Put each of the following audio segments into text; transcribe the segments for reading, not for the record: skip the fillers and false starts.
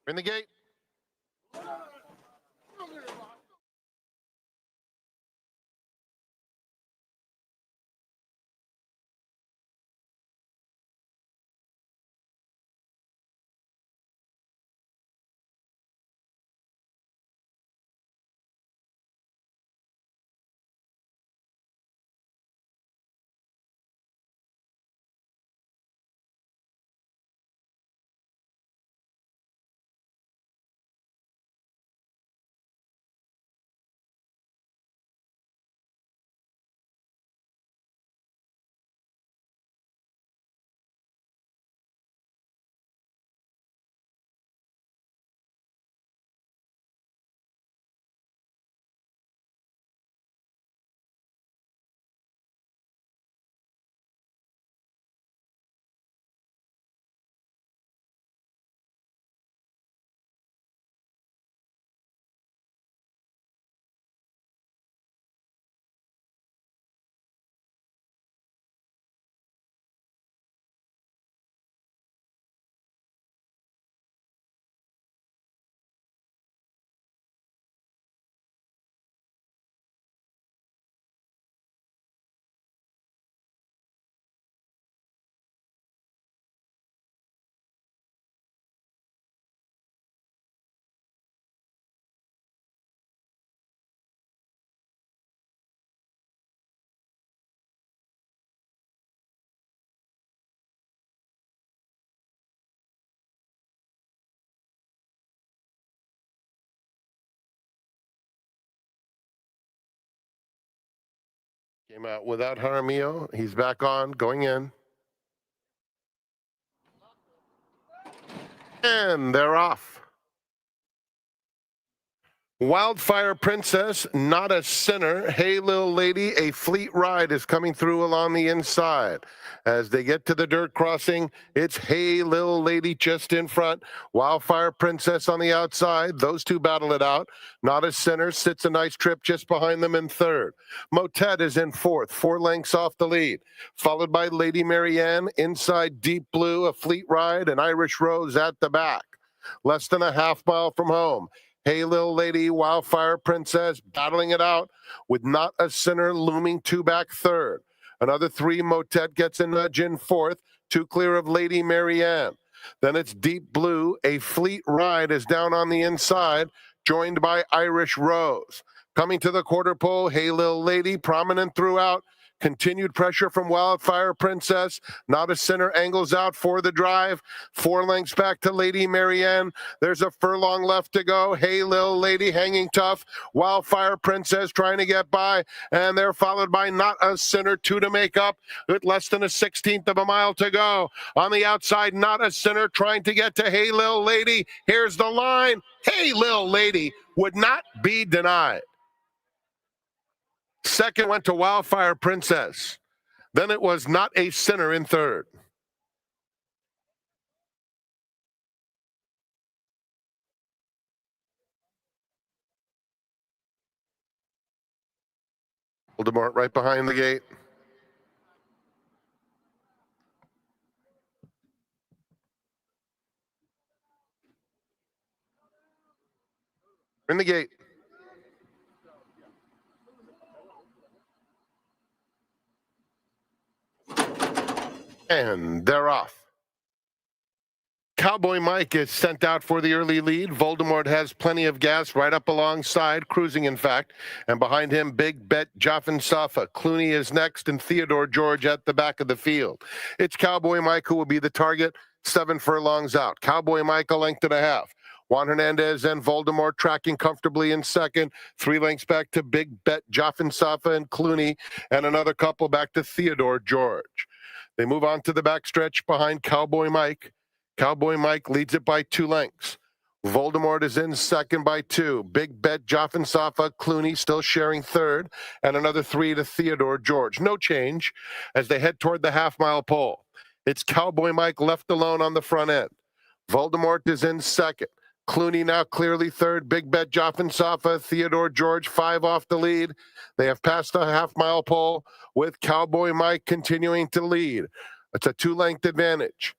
In the gate. Came out without Jaramillo. He's back on, going in. And they're off. Wildfire Princess, Not a Sinner. Hey Lil Lady, A Fleet Ride is coming through along the inside. As they get to the dirt crossing, it's Hey Lil Lady just in front. Wildfire Princess on the outside. Those two battle it out. Not a Sinner sits a nice trip just behind them in third. Motet is in fourth, 4 lengths off the lead. Followed by Lady Marianne, inside Deep Blue, A Fleet Ride, and Irish Rose at the back. Less than a half mile from home. Hey Lil Lady, Wildfire Princess battling it out with Not a Sinner looming 2 back third. Another 3, Motet gets a nudge in fourth, 2 clear of Lady Marianne. Then it's Deep Blue, A Fleet Ride is down on the inside, joined by Irish Rose. Coming to the quarter pole, Hey Lil Lady, prominent throughout. Continued pressure from Wildfire Princess. Not a Sinner angles out for the drive. 4 lengths back to Lady Marianne. There's a furlong left to go. Hey Lil Lady hanging tough. Wildfire Princess trying to get by. And they're followed by Not a Sinner, 2 to make up with less than a 16th of a mile to go. On the outside, Not a Sinner trying to get to Hey Lil Lady. Here's the line. Hey Lil Lady would not be denied. Second went to Wildfire Princess. Then it was Not a Sinner in third. Voldemort right behind the gate. In the gate. And they're off. Cowboy Mike is sent out for the early lead. Voldemort has plenty of gas right up alongside, cruising in fact. And behind him, Big Bet, Joffin Safa. Clooney is next and Theodore George at the back of the field. It's Cowboy Mike who will be the target, 7 furlongs out. Cowboy Mike a length and a half. Juan Hernandez and Voldemort tracking comfortably in second. 3 lengths back to Big Bet, Joffin Safa and Clooney, and another couple back to Theodore George. They move on to the backstretch behind Cowboy Mike. Cowboy Mike leads it by 2 lengths. Voldemort is in second by 2. Big Bet, Joffin Safa, Clooney still sharing third, and another 3 to Theodore George. No change as they head toward the half-mile pole. It's Cowboy Mike left alone on the front end. Voldemort is in second. Clooney now clearly third. Big Bet, Joffin Safa, Theodore George, 5 off the lead. They have passed the half-mile pole with Cowboy Mike continuing to lead. It's a 2-length advantage.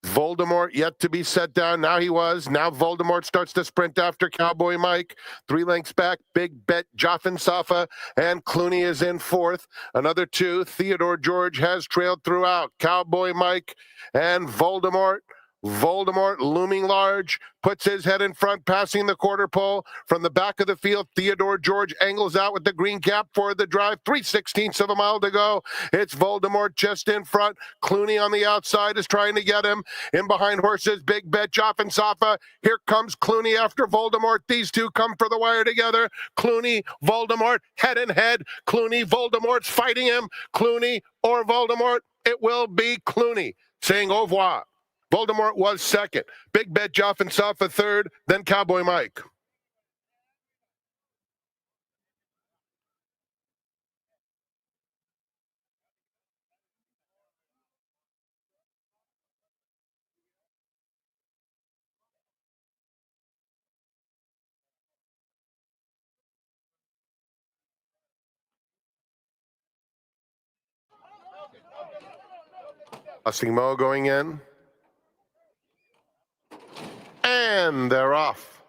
Voldemort yet to be set down. Now he was. Now Voldemort starts to sprint after Cowboy Mike. 3 lengths back. Big Bet, Joffin Safa, and Clooney is in fourth. Another 2. Theodore George has trailed throughout. Cowboy Mike and Voldemort. Voldemort looming large, puts his head in front, passing the quarter pole. From the back of the field, Theodore George angles out with the green cap for the drive. 3/16 of a mile to go. It's Voldemort just in front. Clooney on the outside is trying to get him. In behind horses, Big Bet, Joffin Safa. Here comes Clooney after Voldemort. These two come for the wire together. Clooney, Voldemort, head and head. Clooney, Voldemort's fighting him. Clooney or Voldemort? It will be Clooney, saying au revoir. Voldemort was second. Big Bet, Joffin Safa third, then Cowboy Mike. Busting Mo going in. And they're off.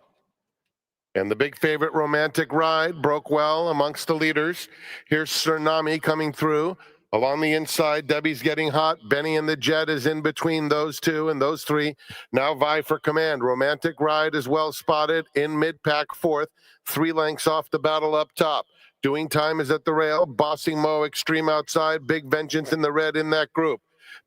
And the big favorite, Romantic Ride, broke well amongst the leaders. Here's Tsunami coming through. Along the inside, Debbie's getting hot. Benny and the Jet is in between those two, and those three now vie for command. Romantic Ride is well spotted in mid-pack fourth, 3 lengths off the battle up top. Doing time is at the rail. Bossing Mo extreme outside. Big Vengeance in the red in that group.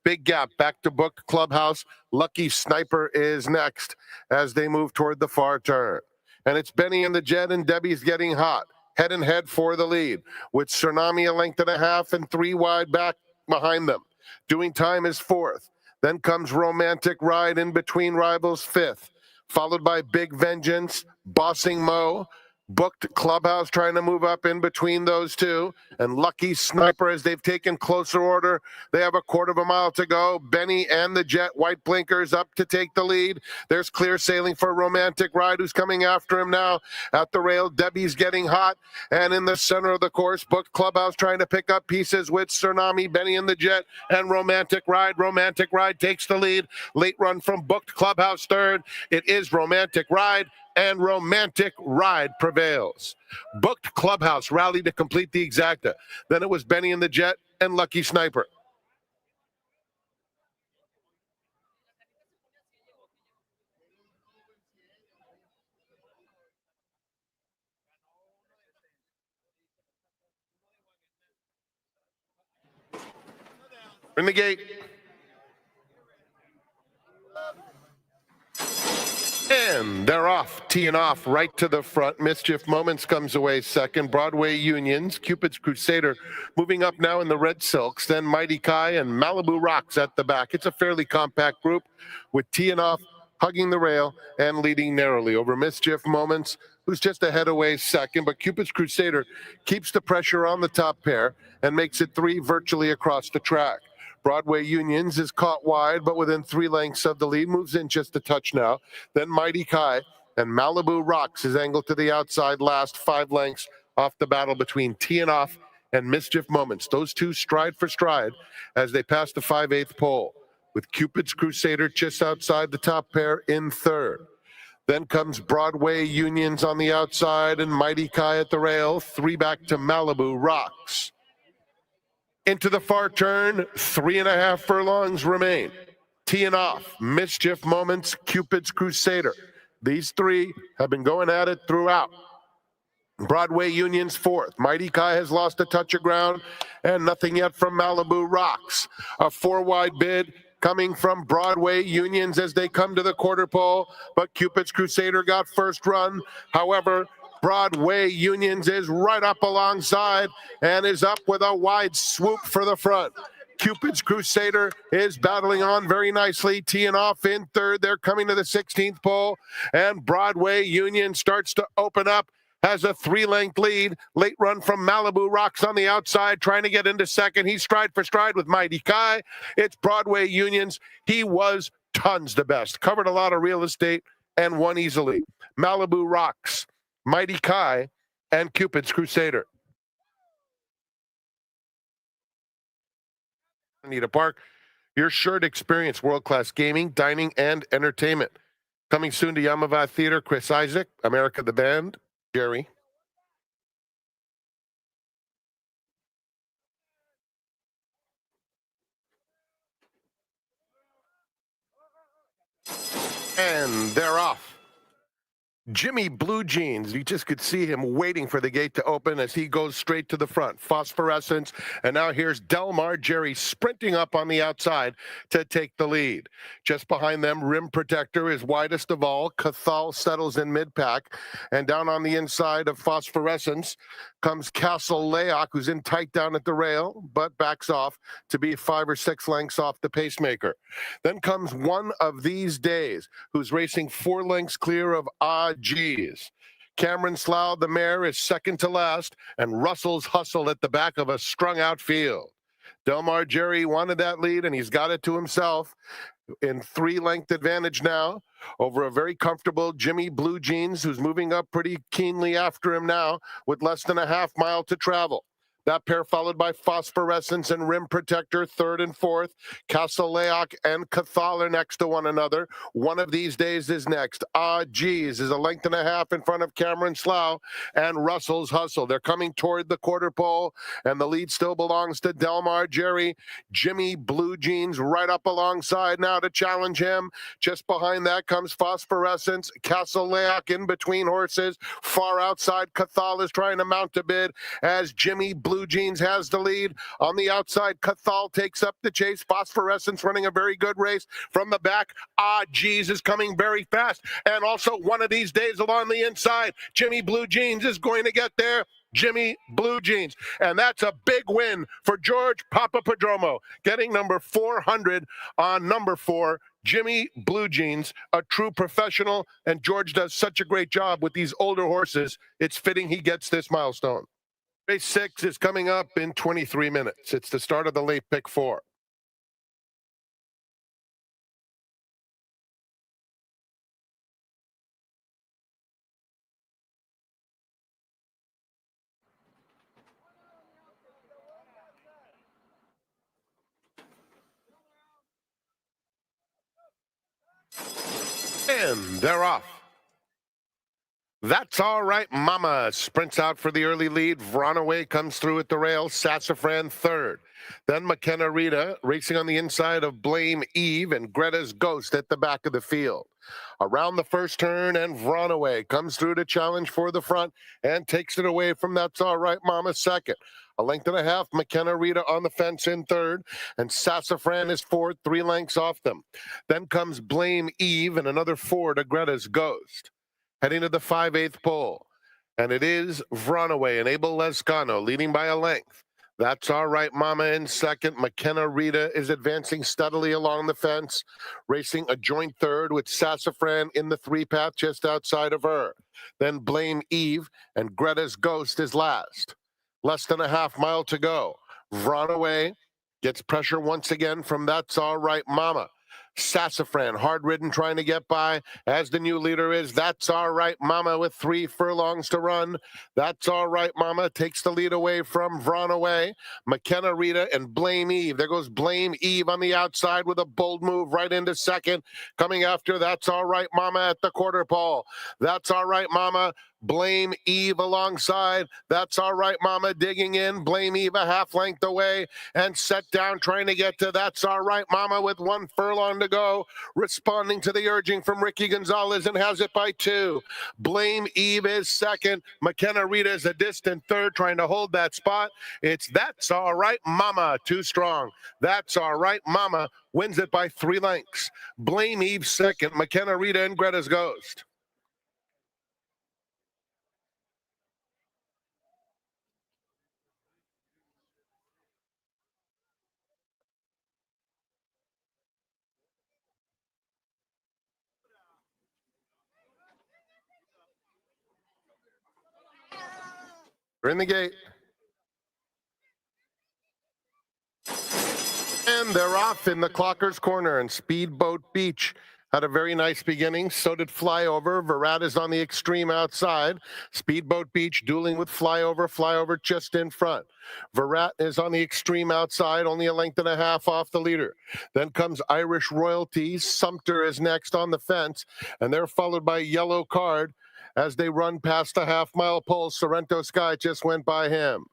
Big gap back to Book Clubhouse. Lucky Sniper is next as they move toward the far turn. And it's Benny and the Jet, and Debbie's getting hot. Head and head for the lead, with Tsunami a length and a half and 3 wide back behind them. Doing time is fourth. Then comes Romantic Ride in between rivals fifth, followed by Big Vengeance, Bossing Mo, Booked Clubhouse trying to move up in between those two, and Lucky Sniper as they've taken closer order. They have a quarter of a mile to go. Benny and the Jet, white blinkers up to take the lead. There's clear sailing for Romantic Ride, who's coming after him now at the rail. Debbie's getting hot, and in the center of the course, Booked Clubhouse trying to pick up pieces with Tsunami, Benny and the Jet, and Romantic Ride. Romantic Ride takes the lead. Late run from Booked Clubhouse third. It is Romantic Ride, and Romantic Ride prevails. Booked Clubhouse rallied to complete the exacta. Then it was Benny and the Jet and Lucky Sniper. In the gate. And they're off, teeing off right to the front. Mischief Moments comes away second. Broadway Unions, Cupid's Crusader moving up now in the red silks. Then Mighty Kai and Malibu Rocks at the back. It's a fairly compact group with teeing off, hugging the rail, and leading narrowly over Mischief Moments, who's just ahead away second. But Cupid's Crusader keeps the pressure on the top pair and makes it 3 virtually across the track. Broadway Unions is caught wide, but within 3 lengths of the lead, moves in just a touch now. Then Mighty Kai and Malibu Rocks is angled to the outside last, 5 lengths off the battle between Teeing Off and Mischief Moments. Those two stride for stride as they pass the 5/8 pole, with Cupid's Crusader just outside the top pair in third. Then comes Broadway Unions on the outside and Mighty Kai at the rail, 3 back to Malibu Rocks. Into the far turn, 3.5 furlongs remain. Teeing off, Mischief Moments, Cupid's Crusader. These 3 have been going at it throughout. Broadway Union's fourth. Mighty Kai has lost a touch of ground, and nothing yet from Malibu Rocks. A 4-wide bid coming from Broadway Unions as they come to the quarter pole, but Cupid's Crusader got first run. However, Broadway Unions is right up alongside and is up with a wide swoop for the front. Cupid's Crusader is battling on very nicely, teeing off in third. They're coming to the 16th pole, and Broadway Union starts to open up, has a 3-length lead. Late run from Malibu Rocks on the outside, trying to get into second. He's stride for stride with Mighty Kai. It's Broadway Unions. He was tons the best. Covered a lot of real estate and won easily. Malibu Rocks, Mighty Kai, and Cupid's Crusader. Anita Park You're sure to experience world-class gaming, dining, and entertainment. Coming soon to Yamava Theater, Chris Isaac, America the Band, Jerry. And they're off. Jimmy Blue Jeans, you just could see him waiting for the gate to open as he goes straight to the front. Phosphorescence, and now here's Delmar Jerry sprinting up on the outside to take the lead. Just behind them, Rim Protector is widest of all. Cathal settles in mid-pack, and down on the inside of Phosphorescence comes Castle Layock, who's in tight down at the rail, but backs off to be 5 or 6 lengths off the pacemaker. Then comes One of These Days, who's racing 4 lengths clear of Geez. Cameron Slough, the mare, is second to last, and Russell's Hustle at the back of a strung-out field. Delmar Jerry wanted that lead, and he's got it to himself in 3-length advantage now over a very comfortable Jimmy Blue Jeans, who's moving up pretty keenly after him now with less than a half mile to travel. That pair followed by Phosphorescence and Rim Protector, third and fourth. Castle Layock and Cathal are next to one another. One of These Days is next. Geez is a length and a half in front of Cameron Slough and Russell's Hustle. They're coming toward the quarter pole, and the lead still belongs to Delmar Jerry. Jimmy Blue Jeans right up alongside now to challenge him. Just behind that comes Phosphorescence. Castle Layock in between horses. Far outside, Cathal is trying to mount a bid as Jimmy Blue Jeans has the lead. On the outside, Cathal takes up the chase. Phosphorescence running a very good race from the back. Geez is coming very fast. And also One of These Days along the inside. Jimmy Blue Jeans is going to get there. Jimmy Blue Jeans. And that's a big win for George Papapadromo, getting number 400 on number 4. Jimmy Blue Jeans, a true professional, and George does such a great job with these older horses. It's fitting he gets this milestone. Race 6 is coming up in 23 minutes. It's the start of the late pick 4. And they're off. That's All Right Mama sprints out for the early lead. Vronaway comes through at the rail. Sassafran third. Then McKenna Rita racing on the inside of Blame Eve and Greta's Ghost at the back of the field. Around the first turn, and Vronaway comes through to challenge for the front and takes it away from That's All Right Mama second. A length and a half, McKenna Rita on the fence in third, and Sassafran is fourth, 3 lengths off them. Then comes Blame Eve and another 4 to Greta's Ghost. Heading to the 5/8 pole, and it is Vronaway and Abel Lescano leading by a length. That's All Right Mama in second. McKenna Rita is advancing steadily along the fence, racing a joint third with Sassafran in the 3-path just outside of her. Then Blame Eve and Greta's Ghost is last. Less than a half mile to go. Vronaway gets pressure once again from That's All Right Mama. Sassafran, hard-ridden, trying to get by, as the new leader is That's All Right Mama with 3 furlongs to run. That's All Right Mama takes the lead away from Vronaway. McKenna Rita and Blame Eve. There goes Blame Eve on the outside with a bold move right into second. Coming after That's All Right Mama at the quarter pole. That's All Right Mama. Blame Eve alongside. That's All Right Mama digging in. Blame Eve a half length away and set down trying to get to That's All Right Mama with 1 furlong to go. Responding to the urging from Ricky Gonzalez and has it by 2. Blame Eve is second. McKenna Rita is a distant third trying to hold that spot. It's That's All Right Mama, too strong. That's All Right Mama wins it by 3 lengths. Blame Eve second. McKenna Rita and Greta's Ghost. We're in the gate. And they're off in the Clocker's Corner, and Speedboat Beach had a very nice beginning. So did Flyover. Virat is on the extreme outside. Speedboat Beach dueling with Flyover. Flyover just in front. Virat is on the extreme outside, only a length and a half off the leader. Then comes Irish Royalty. Sumter is next on the fence, and they're followed by Yellow Card as they run past the half-mile pole. Sorrento Sky just went by him.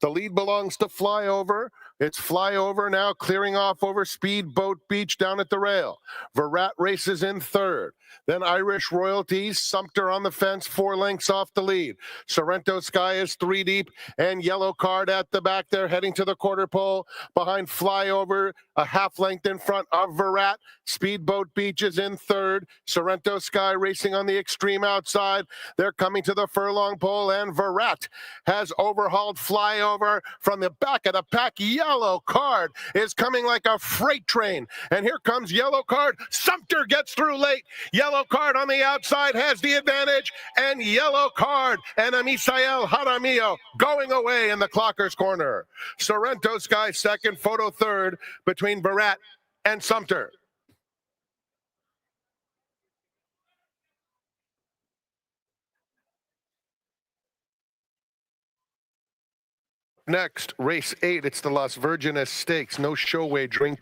The lead belongs to Flyover. It's Flyover now clearing off over Speedboat Beach down at the rail. Virat races in third. Then Irish Royalty, Sumter on the fence, 4 lengths off the lead. Sorrento Sky is 3 deep, and Yellow Card at the back there heading to the quarter pole behind Flyover, a half length in front of Virat. Speedboat Beach is in third. Sorrento Sky racing on the extreme outside. They're coming to the furlong pole, and Virat has overhauled Flyover from the back of the pack. Yellow Card is coming like a freight train, and here comes Yellow Card. Sumter gets through late. Yellow Card on the outside has the advantage, and Yellow Card and Amisael Jaramillo going away in the clocker's corner. Sorrento Sky second, Photo third between Virat and Sumter. Next, race 8. It's the Las Virgenes Stakes. No show wagering.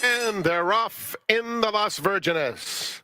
And they're off in the Las Virgenes.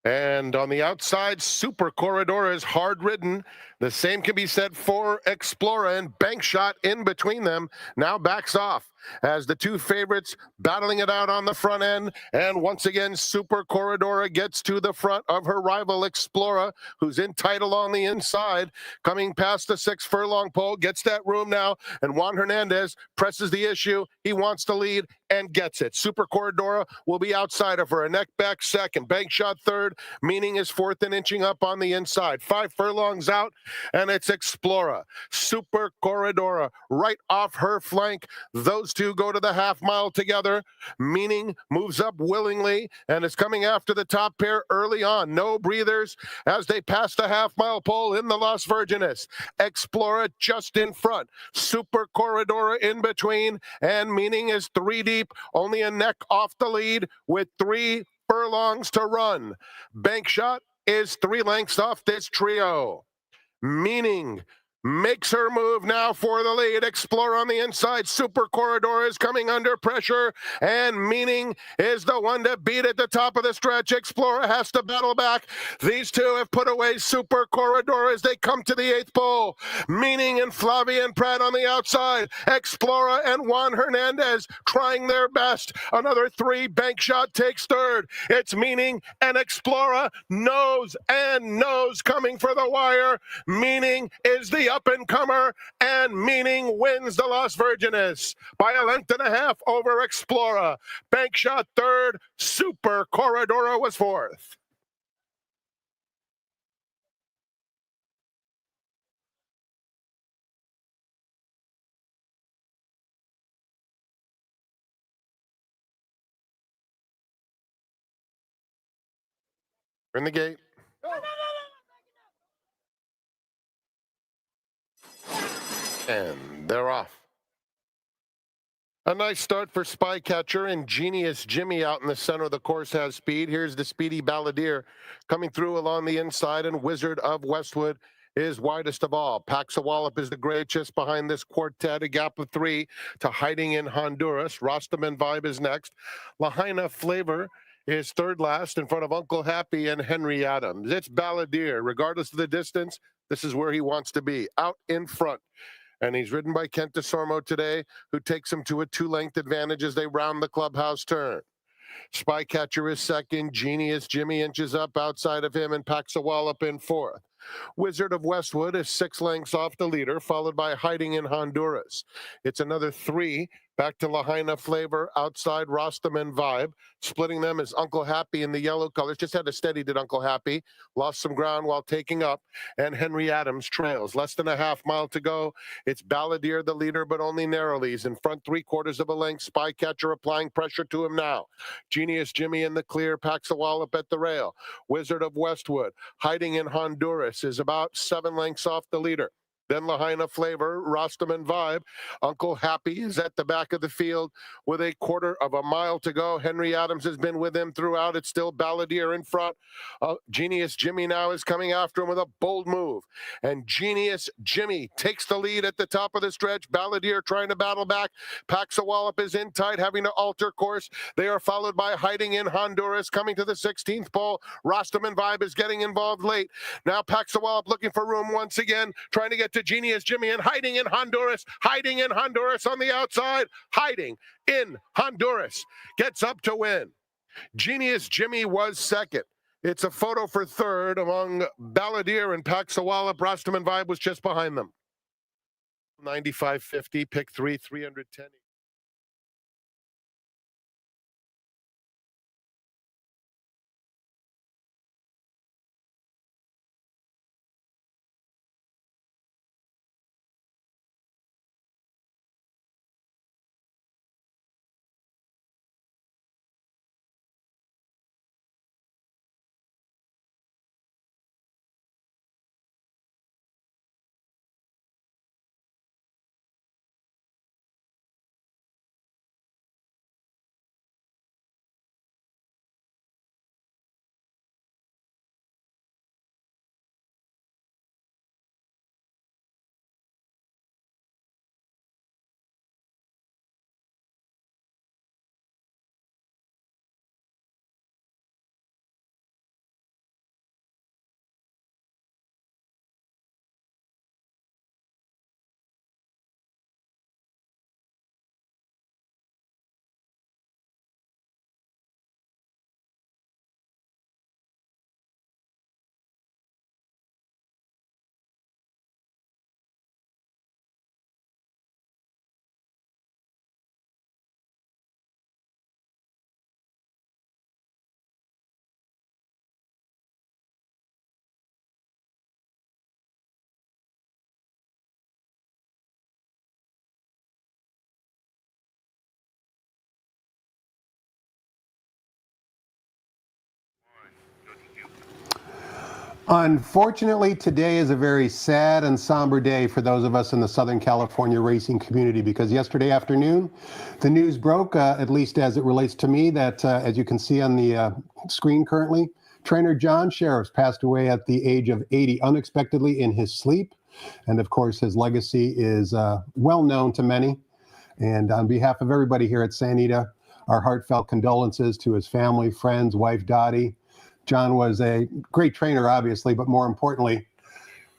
And on the outside, Super Corridor is hard ridden. The same can be said for Explorer, and Bank Shot in between them now backs off as the two favorites battling it out on the front end. And once again, Super Corridor gets to the front of her rival Explorer, who's in title on the inside, coming past the 6 furlong pole, gets that room now, and Juan Hernandez presses the issue. He wants to lead and gets it. Super Corridor will be outside of her, a neck back second. Bank Shot third, Meaning is fourth and inching up on the inside. 5 furlongs out, and it's Explorer. Super Corridor right off her flank. Those two go to the half mile together. Meaning moves up willingly and is coming after the top pair early on. No breathers as they pass the half mile pole in the Las Virgenes. Explorer just in front. Super Corridor in between, and Meaning is 3 deep, only a neck off the lead with 3 furlongs to run. Bank Shot is 3 lengths off this trio. Meaning makes her move now for the lead. Explorer on the inside. Super Corridor is coming under pressure, and Meaning is the one to beat at the top of the stretch. Explorer has to battle back. These two have put away Super Corridor as they come to the 8th pole. Meaning and Flavian Pratt on the outside. Explorer and Juan Hernandez trying their best. Another 3. Bank Shot takes third. It's Meaning and Explorer, nose and nose coming for the wire. Meaning is the up-and-comer, and Meaning wins the Las Virgenes by a length and a half over Explorer. Bank Shot third. Super Corridor was fourth. In the gate. And they're off. A nice start for Spycatcher, and Genius Jimmy out in the center of the course has speed. Here's the speedy Balladeer coming through along the inside, and Wizard of Westwood is widest of all. Paxawallop is the gray just behind this quartet, a gap of 3 to Hiding in Honduras. Rostam and Vibe is next. Lahaina Flavor is third last in front of Uncle Happy and Henry Adams. It's Balladeer. Regardless of the distance, this is where he wants to be, out in front. And he's ridden by Kent DeSormo today, who takes him to a 2-length advantage as they round the clubhouse turn. Spycatcher is second. Genius Jimmy inches up outside of him, and Paxawallop in fourth. Wizard of Westwood is 6 lengths off the leader, followed by Hiding in Honduras. It's another 3 back to Lahaina Flavor, outside Rostam and Vibe. Splitting them is Uncle Happy in the yellow colors. Just had to steady, did Uncle Happy. Lost some ground while taking up, and Henry Adams trails. Less than a half mile to go. It's Balladeer the leader, but only narrowly. He's in front 3/4 of a length. Spycatcher applying pressure to him now. Genius Jimmy in the clear. Paxawallop at the rail. Wizard of Westwood, Hiding in Honduras, is about 7 lengths off the leader. Then Lahaina Flavor, Rostam and Vibe. Uncle Happy is at the back of the field with a quarter of a mile to go. Henry Adams has been with him throughout. It's still Balladeer in front. Genius Jimmy now is coming after him with a bold move. And Genius Jimmy takes the lead at the top of the stretch. Balladeer trying to battle back. Paxawallop is in tight, having to alter course. They are followed by Hiding in Honduras coming to the 16th pole. Rostam and Vibe is getting involved late. Now Paxawallop looking for room once again, trying to get to Genius Jimmy and Hiding in Honduras. Hiding in Honduras on the outside. Hiding in Honduras gets up to win. Genius Jimmy was second. It's a photo for third among Balladeer and Paxawallop. Rostam and Vibe was just behind them. 95.50, pick 3, 310. Unfortunately, today is a very sad and somber day for those of us in the Southern California racing community, because yesterday afternoon, the news broke, at least as it relates to me, that as you can see on the screen currently, trainer John Shirreffs passed away at the age of 80 unexpectedly in his sleep. And of course, his legacy is well known to many. And on behalf of everybody here at Sanita, our heartfelt condolences to his family, friends, wife, Dottie. John was a great trainer, obviously, but more importantly,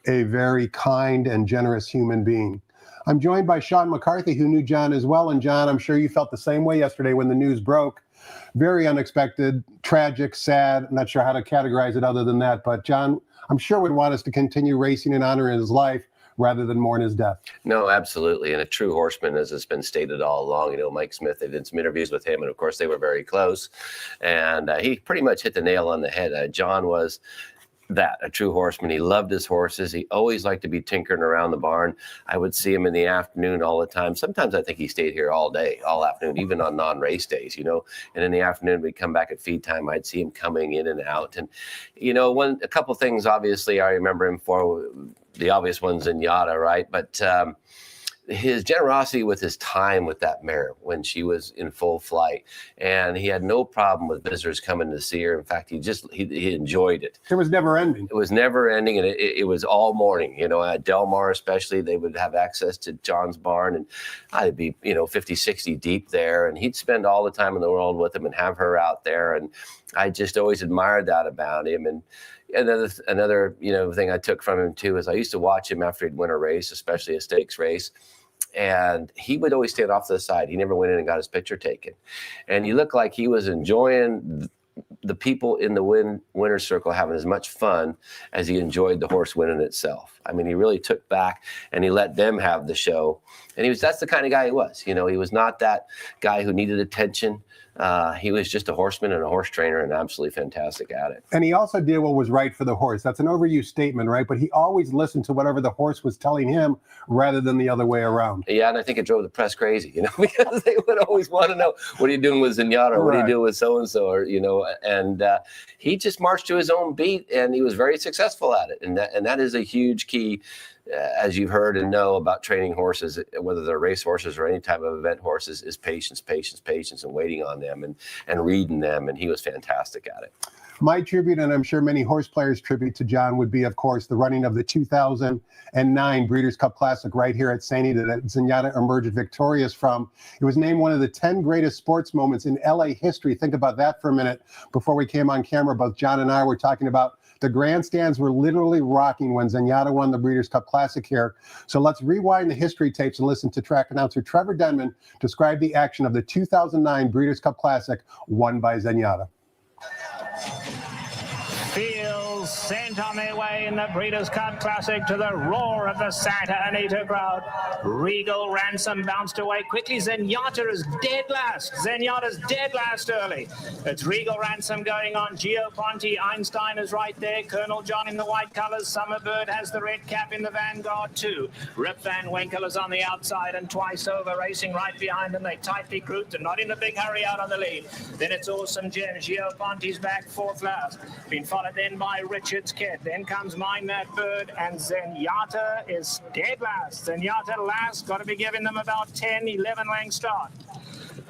a very kind and generous human being. I'm joined by Sean McCarthy, who knew John as well. And John, I'm sure you felt the same way yesterday when the news broke. Very unexpected, tragic, sad. I'm not sure how to categorize it other than that. But John, I'm sure would want us to continue racing in honor of his life rather than mourn his death. No, absolutely. And a true horseman, as has been stated all along. You know, Mike Smith, they did some interviews with him, and of course they were very close. And he pretty much hit the nail on the head. John was a true horseman. He loved his horses. He always liked to be tinkering around the barn. I would see him in the afternoon all the time. Sometimes I think he stayed here all day, all afternoon, even on non-race days, you know. And in the afternoon, we'd come back at feed time. I'd see him coming in and out. And, you know, a couple things, obviously, I remember him for. The obvious one's in Yada, right? But his generosity with his time with that mare when she was in full flight, and he had no problem with visitors coming to see her. In fact, he enjoyed it. It was never ending. It was never ending, and it was all morning. You know, at Del Mar especially, they would have access to John's barn, and I'd be 50, 60 deep there, and he'd spend all the time in the world with them and have her out there, and I just always admired that about him. And another thing I took from him too is I used to watch him after he'd win a race, especially a stakes race, and he would always stand off to the side. He never went in and got his picture taken, and he looked like he was enjoying the people in the winner's circle having as much fun as he enjoyed the horse winning itself. I mean, he really took back and he let them have the show, and that's the kind of guy he was. You know, he was not that guy who needed attention. He was just a horseman and a horse trainer and absolutely fantastic at it. And he also did what was right for the horse. That's an overused statement, right? But he always listened to whatever the horse was telling him rather than the other way around. Yeah, and I think it drove the press crazy, because they would always want to know, what are you doing with Zenyatta? Or what are you doing with so-and-so? Or, and he just marched to his own beat, and he was very successful at it. And that is a huge key as you've heard and know about training horses, whether they're race horses or any type of event horses, is patience, patience, patience, and waiting on them and reading them. And he was fantastic at it. My tribute, and I'm sure many horse players' tribute to John, would be, of course, the running of the 2009 Breeders' Cup Classic right here at St. Eda that Zenyatta emerged victorious from. It was named one of the 10 greatest sports moments in LA history. Think about that for a minute. Before we came on camera, both John and I were talking about the grandstands were literally rocking when Zenyatta won the Breeders' Cup Classic here. So let's rewind the history tapes and listen to track announcer Trevor Denman describe the action of the 2009 Breeders' Cup Classic won by Zenyatta. Fields sent on their way in the Breeders' Cup Classic to the roar of the Santa Anita crowd. Regal Ransom bounced away quickly. Zenyatta is dead last. Zenyatta's dead last early. It's Regal Ransom going on. Gio Ponti, Einstein is right there. Colonel John in the white colours. Summerbird has the red cap in the vanguard too. Rip Van Winkle is on the outside and Twice Over racing right behind them. They tightly grouped and not in a big hurry out on the lead. Then it's Awesome Jim. Gio Ponti's back fourth last. Been followed then by Richard's Kid. Then comes Mind That Bird, and Zenyatta is dead last. Zenyatta last, got to be giving them about 10, 11 length start.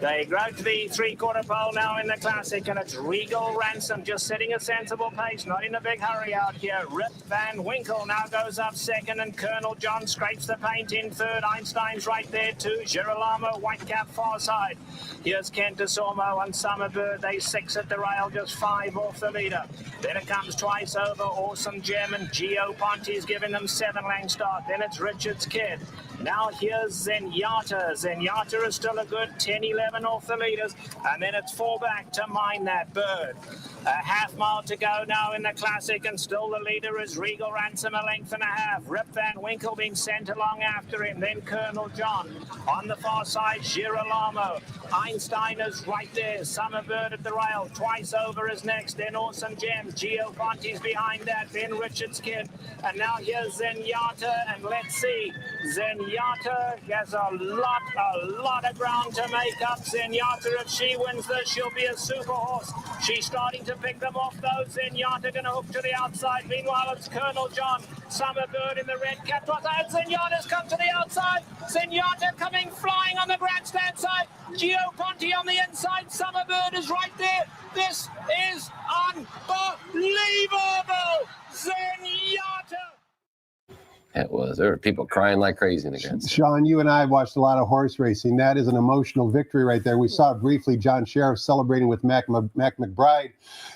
They grow to the three-quarter pole now in the Classic, and it's Regal Ransom just setting a sensible pace, not in a big hurry out here. Rip Van Winkle now goes up second, and Colonel John scrapes the paint in third. Einstein's right there too. Girolamo, white cap far side. Here's Kent DeSormo and Summerbird. They 6 at the rail, just 5 off the leader. Then it comes Twice Over, Awesome Gem, and Gio Ponti's giving them 7 length start. Then it's Richard's Kid. Now here's Zenyatta. Zenyatta is still a good 10, 11 off the leaders. And then it's 4 back to Mind That Bird. A half mile to go now in the Classic, and still the leader is Regal Ransom, a length and a half. Rip Van Winkle being sent along after him. Then Colonel John. On the far side, Girolamo. Einstein is right there. Summerbird at the rail. Twice Over is next. Then Awesome Gems. Gio Ponti's behind that. Then Richard's Kid. And now here's Zenyatta. And let's see. Zenyatta has a lot of ground to make up. Zenyatta, if she wins this, she'll be a super horse. She's starting to pick them off though. Zenyatta going to hook to the outside. Meanwhile, it's Colonel John. Summerbird in the red cap. And Zenyatta's come to the outside. Zenyatta coming flying on the grandstand side. Gio Ponti on the inside. Summerbird is right there. This is unbelievable. Zenyatta. It was. There were people crying like crazy in the grandstand. Sean, you and I have watched a lot of horse racing. That is an emotional victory right there. We saw briefly John Shirreffs celebrating with Mac McBride,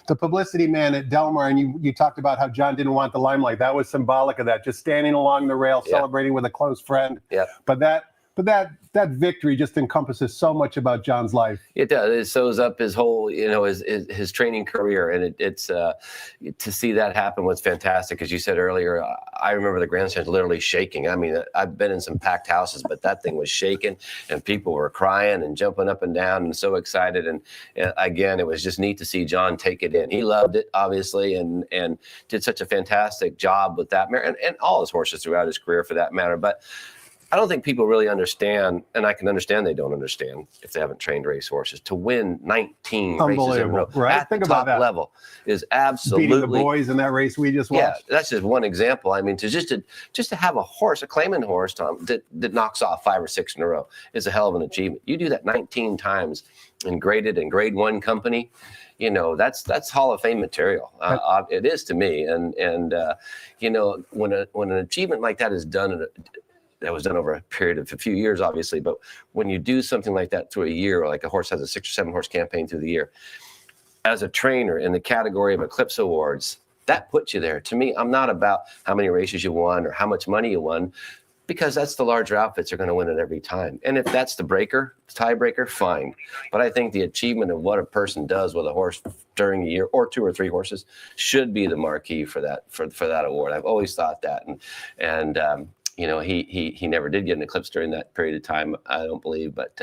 the publicity man at Del Mar, and you talked about how John didn't want the limelight. That was symbolic of that, just standing along the rail, celebrating with a close friend. Yeah. But that victory just encompasses so much about John's life. It does. It sews up his whole, his training career, and it's to see that happen was fantastic. As you said earlier, I remember the grandstands literally shaking. I mean, I've been in some packed houses, but that thing was shaking, and people were crying and jumping up and down and so excited. And again, it was just neat to see John take it in. He loved it, obviously, and did such a fantastic job with that mare, and all his horses throughout his career, for that matter. But I don't think people really understand, and I can understand they don't understand if they haven't trained race horses, to win 19 races in a row right? at the top level is absolutely beating the boys in that race we just watched. Yeah, that's just one example. I mean, just to have a horse, a claimant horse, Tom, that knocks off 5 or 6 in a row is a hell of an achievement. You do that 19 times in graded and grade 1 company. That's Hall of Fame material. It is to me, and when an achievement like that is done. That was done over a period of a few years, obviously. But when you do something like that through a year, like a horse has a 6 or 7 horse campaign through the year, as a trainer in the category of Eclipse Awards, that puts you there. To me, I'm not about how many races you won or how much money you won, because that's the larger outfits are going to win it every time. And if that's the tiebreaker, fine. But I think the achievement of what a person does with a horse during the year, or 2 or 3 horses, should be the marquee for that award. I've always thought that, and he never did get an eclipse during that period of time, I don't believe. But,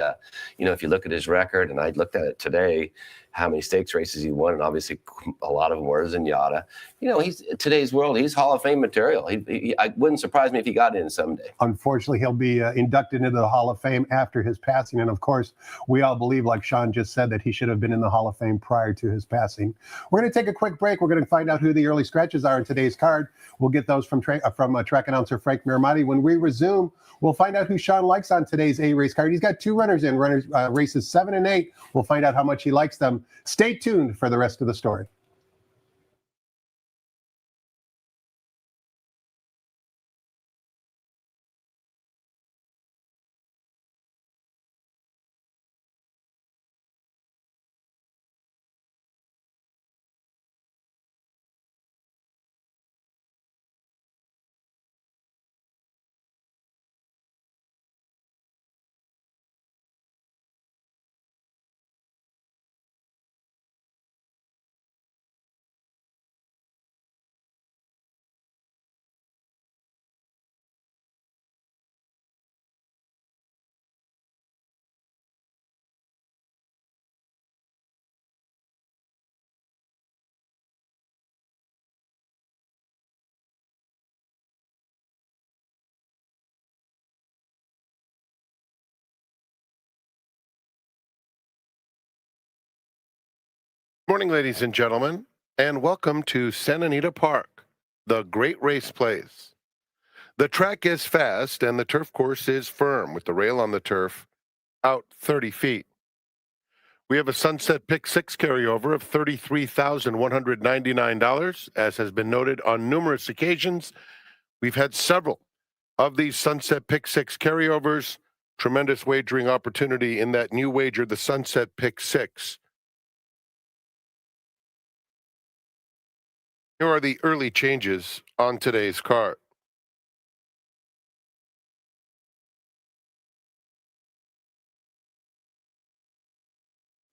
if you look at his record, and I looked at it today, how many stakes races he won, and obviously a lot of them were Zenyatta. You know, he's today's world. He's Hall of Fame material. I wouldn't surprise me if he got in someday. Unfortunately, he'll be inducted into the Hall of Fame after his passing. And of course, we all believe, like Sean just said, that he should have been in the Hall of Fame prior to his passing. We're going to take a quick break. We're going to find out who the early scratches are in today's card. We'll get those from track announcer Frank Miramati. When we resume, we'll find out who Sean likes on today's A-race card. He's got 2 runners in, races 7 and 8. We'll find out how much he likes them. Stay tuned for the rest of the story. Morning, ladies and gentlemen, and welcome to Santa Anita Park, the great race place. The track is fast and the turf course is firm with the rail on the turf out 30 feet. We have a Sunset Pick 6 carryover of $33,199. As has been noted on numerous occasions, we've had several of these Sunset Pick 6 carryovers. Tremendous wagering opportunity in that new wager, the Sunset Pick 6. Here are the early changes on today's card.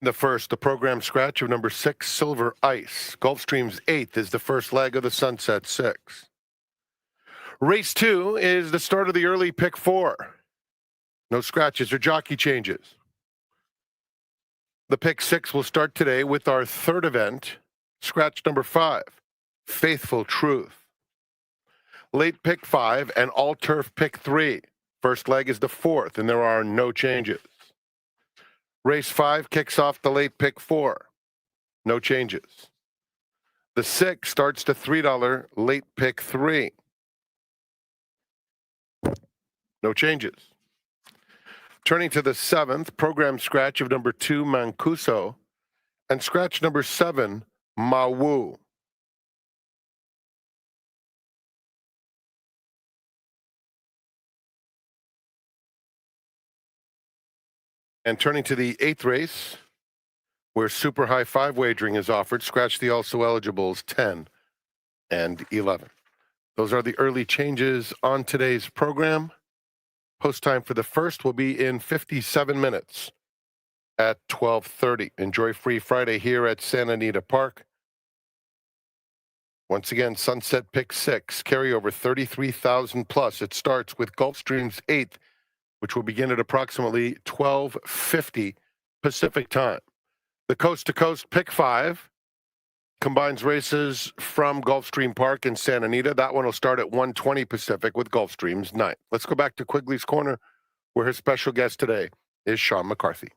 The first, the program scratch of number 6, Silver Ice. Gulfstream's 8th is the first leg of the Sunset 6. Race 2 is the start of the early pick 4. No scratches or jockey changes. The pick 6 will start today with our third event, scratch number 5, Faithful Truth. Late pick 5 and all turf pick 3. First leg is the 4th, and there are no changes. Race 5 kicks off the late pick 4. No changes. The 6 starts the $3 late pick 3. No changes. Turning to the 7th, program scratch of number 2, Mancuso, and scratch number 7, Mawu. And turning to the 8th race, where super high 5 wagering is offered, scratch the also eligibles 10 and 11. Those are the early changes on today's program. Post time for the first will be in 57 minutes at 12:30. Enjoy Free Friday here at Santa Anita Park. Once again, Sunset Pick 6, carryover 33,000 plus. It starts with Gulfstream's 8th, which will begin at approximately 12:50 Pacific time. The Coast to Coast Pick 5 combines races from Gulfstream Park in Santa Anita. That one will start at 1:20 Pacific with Gulfstream's 9th. Let's go back to Quigley's Corner, where his special guest today is Sean McCarthy.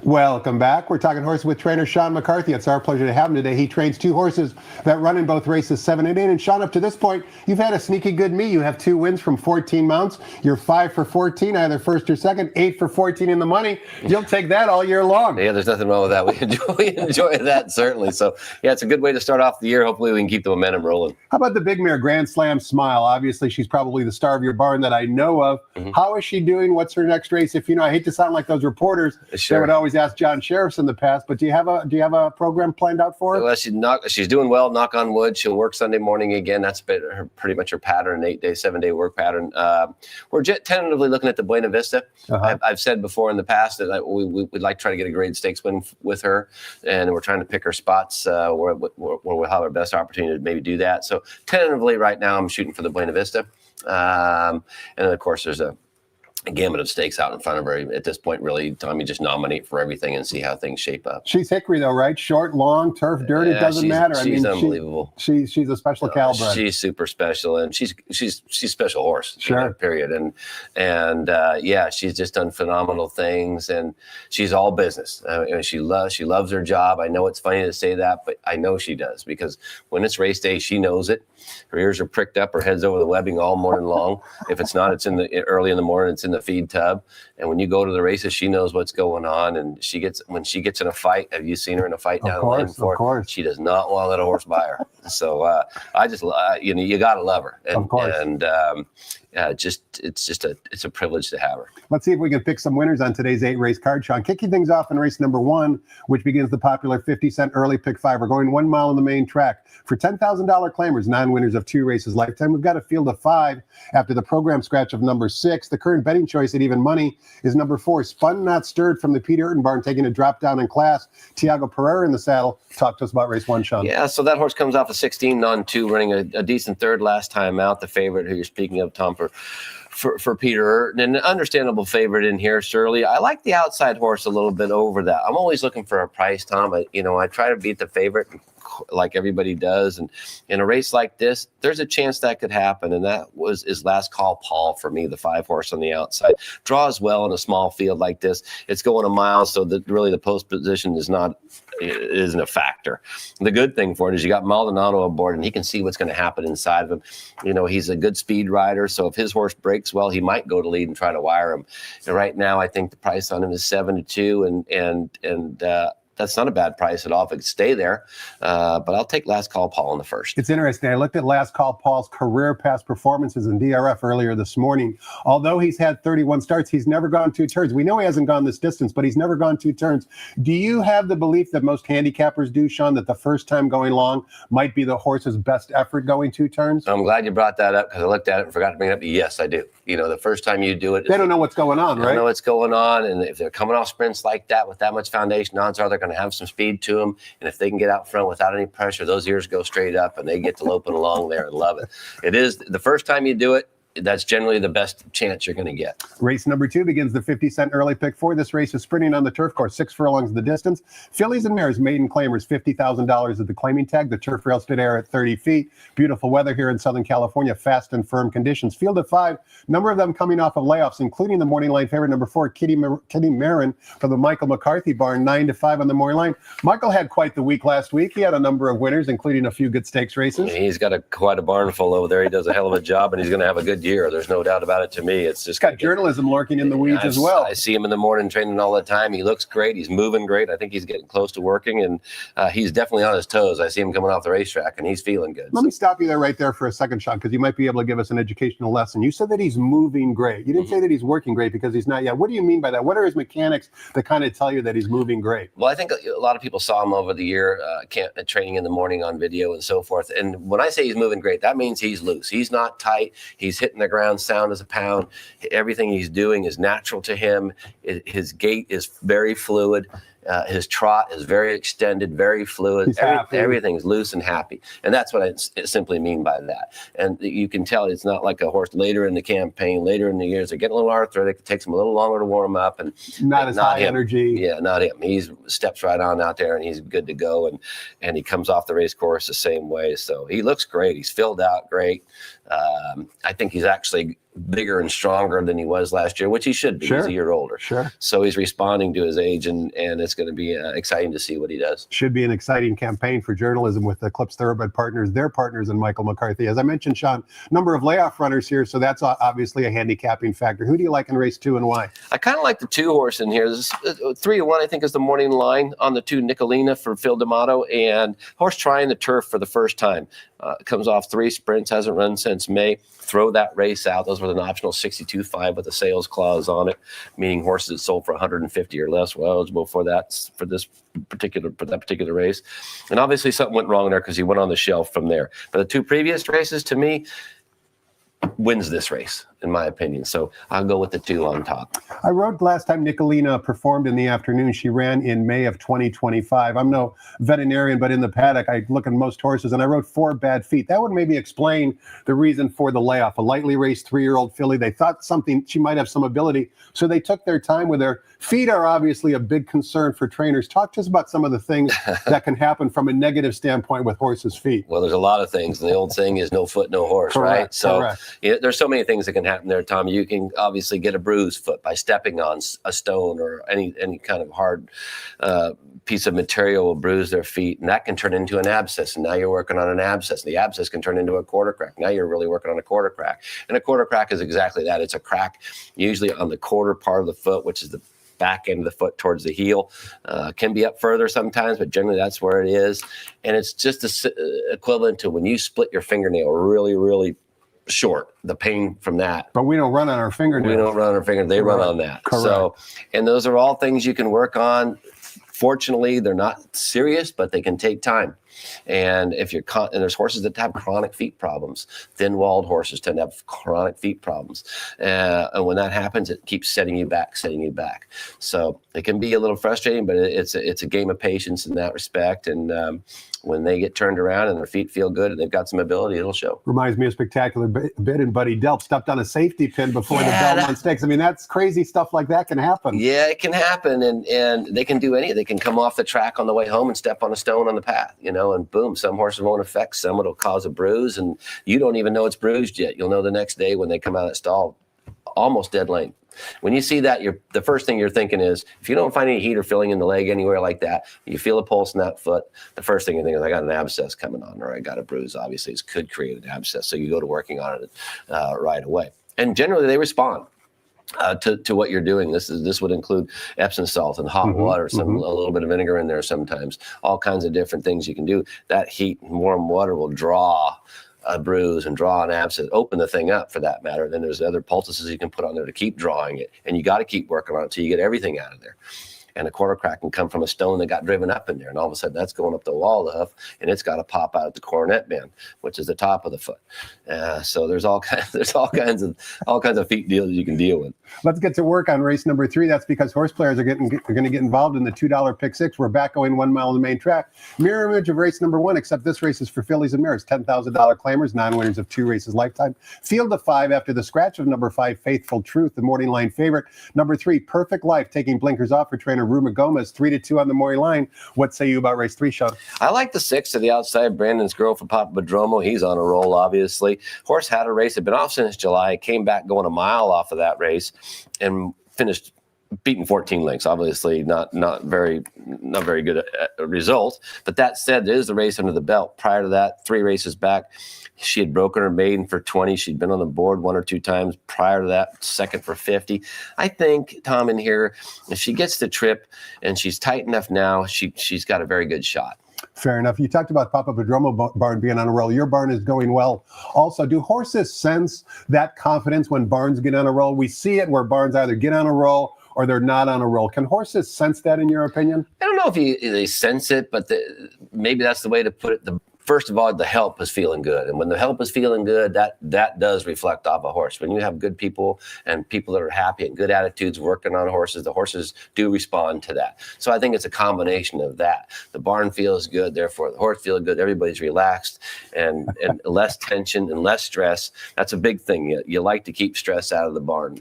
Welcome back. We're talking horses with trainer Sean McCarthy. It's our pleasure to have him today. He trains 2 horses that run in both races 7 and 8. And Sean, up to this point, you've had a sneaky good meet. You have 2 wins from 14 mounts. You're 5 for 14, either first or second, 8 for 14 in the money. You'll take that all year long. Yeah, there's nothing wrong with that. We enjoy that, certainly. So, yeah, it's a good way to start off the year. Hopefully we can keep the momentum rolling. How about the big mare, Grand Slam Smile? Obviously, she's probably the star of your barn that I know of. How is she doing? What's her next race? If you know, I hate to sound like those reporters that would always ask John Shirreffs in the past, but do you have a program planned out for her? Well, she's doing well, knock on wood. She'll work Sunday morning again. That's pretty much her pattern, 8-day, 7-day work pattern. We're tentatively looking at the Buena Vista. I've said before in the past that we'd like to try to get a grade stakes win with her, and we're trying to pick her spots where we'll have our best opportunity to maybe do that. So tentatively right now I'm shooting for the Buena Vista. And then of course there's a gamut of stakes out in front of her. At this point, really, Tommy, just nominate for everything and see how things shape up. She's Hickory, though, right? Short, long, turf, dirt, it doesn't matter. She's unbelievable. She's a special caliber. She's super special, and she's special horse. Sure. Period. And yeah, she's just done phenomenal things, and she's all business. She loves her job. I know it's funny to say that, but I know she does, because when it's race day, she knows it. Her ears are pricked up, her head's over the webbing all morning long. If it's not, it's early in the morning, it's in the feed tub. And when you go to the races, she knows what's going on. And when she gets in a fight, have you seen her in a fight down the lane before? Of course. She does not want to let a horse by her. So I just, you got to love her. And, of course. And it's a privilege to have her. Let's see if we can pick some winners on today's 8-race card, Sean. Kicking things off in race number 1, which begins the popular 50-cent early pick 5. We're going 1 mile on the main track. For $10,000 claimers, 9 winners of 2 races lifetime. We've got a field of 5 after the program scratch of number 6. The current betting choice at even money is number 4, Spun Not Stirred, from the Peter Urton barn, taking a drop down in class. Tiago Pereira in the saddle. Talk to us about race 1, Sean. Yeah, so that horse comes off a 16 non-2, running a decent third last time out. The favorite, who you're speaking of, Tom, for Peter Urton, an understandable favorite in here, Shirley. I like the outside horse a little bit over that. I'm always looking for a price, Tom. I try to beat the favorite like everybody does. And in a race like this, there's a chance that could happen. And that is Last Call Paul for me, the 5 horse on the outside. Draws well in a small field like this. It's going a mile, so that really the post position isn't a factor. The good thing for it is you got Maldonado aboard, and he can see what's going to happen inside of him. He's a good speed rider, so if his horse breaks well, he might go to lead and try to wire him. And right now, I think the price on him is 7-2, and that's not a bad price at all if it could stay there. But I'll take Last Call Paul in the first. It's interesting. I looked at Last Call Paul's career past performances in DRF earlier this morning. Although he's had 31 starts, he's never gone 2 turns. We know he hasn't gone this distance, but he's never gone 2 turns. Do you have the belief that most handicappers do, Sean, that the first time going long might be the horse's best effort going 2 turns? I'm glad you brought that up, because I looked at it and forgot to bring it up. Yes, I do. The first time you do it, they don't know what's going on, right? They don't know what's going on, and if they're coming off sprints like that with that much foundation, odds are they're going to have some speed to them. And if they can get out front without any pressure, those ears go straight up, and they get to loping along there and love it. It is the first time you do it, that's generally the best chance you're going to get. Race number 2 begins the 50-cent early pick 4. This race is sprinting on the turf course, 6 furlongs the distance. Fillies and mares, maiden claimers, $50,000 at the claiming tag. The turf rail stood air at 30 feet. Beautiful weather here in Southern California, fast and firm conditions. Field of 5, number of them coming off of layoffs, including the morning line favorite, number 4, Kitty Marin from the Michael McCarthy barn, 9-5 on the morning line. Michael had quite the week last week. He had a number of winners, including a few good stakes races. He's got quite a barn full over there. He does a hell of a job, and he's going to have a good year. There's no doubt about it to me. It's just got journalism lurking in the weeds as well. I see him in the morning training all the time. He looks great. He's moving great. I think he's getting close to working, and he's definitely on his toes. I see him coming off the racetrack, and he's feeling good. Let me stop you right there for a second, Sean, because you might be able to give us an educational lesson. You said that he's moving great. You didn't say that he's working great, because he's not yet. What do you mean by that? What are his mechanics that kind of tell you that he's moving great? Well, I think a lot of people saw him over the year, training in the morning on video and so forth. And when I say he's moving great, that means he's loose. He's not tight. He's hitting the ground sound as a pound. Everything he's doing is natural to him. His gait is very fluid. His trot is very extended, very fluid. Everything's loose and happy. And that's what I simply mean by that. And you can tell it's not like a horse later in the campaign, later in the years. They're getting a little arthritic. It takes him a little longer to warm up. And not as high energy. Yeah, not him. He steps right on out there, and he's good to go. And he comes off the race course the same way. So he looks great. He's filled out great. I think he's actually bigger and stronger than he was last year, which he should be. Sure. He's a year older. Sure. So he's responding to his age, and it's going to be exciting to see what he does. Should be an exciting campaign for journalism with Eclipse Thoroughbred Partners, their partners, and Michael McCarthy. As I mentioned, Sean, number of layoff runners here, so that's obviously a handicapping factor. Who do you like in race 2 and why? I kind of like the 2 horse in here. This 3-1, I think, is the morning line on the 2 Nicolina for Phil D'Amato, and horse trying the turf for the first time. Comes off 3 sprints, hasn't run since May. Throw that race out. Those were an optional 62.5 with a sales clause on it, meaning horses that sold for 150 or less were eligible for that for that particular race. And obviously something went wrong there because he went on the shelf from there. But the 2 previous races, to me, wins this race, in my opinion. So I'll go with the 2 on top. I wrote last time Nicolina performed in the afternoon. She ran in May of 2025. I'm no veterinarian, but in the paddock, I look at most horses, and I wrote 4 bad feet. That would maybe explain the reason for the layoff. A lightly raced 3-year-old filly. They thought she might have some ability, so they took their time with her. Feet are obviously a big concern for trainers. Talk to us about some of the things that can happen from a negative standpoint with horses' feet. Well, there's a lot of things. The old saying is no foot, no horse, Correct, right? So correct. There's so many things that can happen there, Tom. You can obviously get a bruised foot by stepping on a stone, or any kind of hard piece of material will bruise their feet, and that can turn into an abscess, and now you're working on an abscess. The abscess can turn into a quarter crack. Now you're really working on a quarter crack. And a quarter crack is exactly that. It's a crack usually on the quarter part of the foot, which is the back end of the foot towards the heel. Can be up further sometimes, but generally that's where it is. And it's just equivalent to when you split your fingernail really, really short, the pain from that. But we don't run on our fingernails. We don't run on our fingernails. They run on that. Correct. So, and those are all things you can work on. Fortunately, they're not serious, but they can take time. And if you're and there's horses that have chronic feet problems. Thin-walled horses tend to have chronic feet problems, and when that happens, it keeps setting you back. So it can be a little frustrating, but it's a game of patience in that respect. And when they get turned around and their feet feel good and they've got some ability, it'll show. Reminds me of a spectacular bit in Buddy Delp, stepped on a safety pin before the Belmont Stakes. I mean, that's crazy stuff like that can happen. Yeah, it can happen, and they can do anything. They can come off the track on the way home and step on a stone on the path, and boom, some horses won't affect, some it'll cause a bruise, and you don't even know it's bruised yet. You'll know the next day when they come out of that stall, almost dead lame. When you see that, the first thing you're thinking is, if you don't find any heat or filling in the leg anywhere like that, you feel a pulse in that foot, the first thing you think is, I got an abscess coming on, or I got a bruise. Obviously, it could create an abscess, so you go to working on it right away. And generally, they respond to what you're doing. This would include Epsom salt and hot water, a little bit of vinegar in there sometimes, all kinds of different things you can do. That heat and warm water will draw a bruise and draw an abscess, open the thing up for that matter. Then there's other poultices you can put on there to keep drawing it, and you got to keep working on it until you get everything out of there. And a quarter crack can come from a stone that got driven up in there, and all of a sudden that's going up the wall of the hoof, and it's got to pop out at the coronet band, which is the top of the foot. So there's all kinds of feet deals you can deal with. Let's get to work on race number 3. That's because horse players are going to get involved in the $2 pick 6. We're back going 1 mile on the main track. Mirror image of race number 1, except this race is for fillies and mares. $10,000 claimers, non-winners of 2 races lifetime. Field of 5 after the scratch of number 5, Faithful Truth, the morning line favorite. Number 3, Perfect Life, taking blinkers off for trainer Ruma Gomez, 3-2 on the morning line. What say you about race 3, Sean? I like the 6 to the outside. Brandon's Girl for Papa Padromo. He's on a roll, obviously. Horse had a race, had been off since July, came back going a mile off of that race, and finished beating 14 lengths. Obviously not very good result. But that said, there is the race under the belt. Prior to that, 3 races back, she had broken her maiden for 20. She'd been on the board 1 or 2 times. Prior to that, second for 50. I think, Tom, in here, if she gets the trip and she's tight enough now, she's got a very good shot. Fair enough. You talked about Papa Padromo barn being on a roll. Your barn is going well. Also, do horses sense that confidence when barns get on a roll? We see it where barns either get on a roll or they're not on a roll. Can horses sense that, in your opinion? I don't know if they sense it, but maybe that's the way to put it. First of all, the help is feeling good. And when the help is feeling good, that does reflect off a horse. When you have good people and people that are happy and good attitudes working on horses, the horses do respond to that. So I think it's a combination of that. The barn feels good, therefore the horse feels good. Everybody's relaxed and less tension and less stress. That's a big thing. You like to keep stress out of the barn,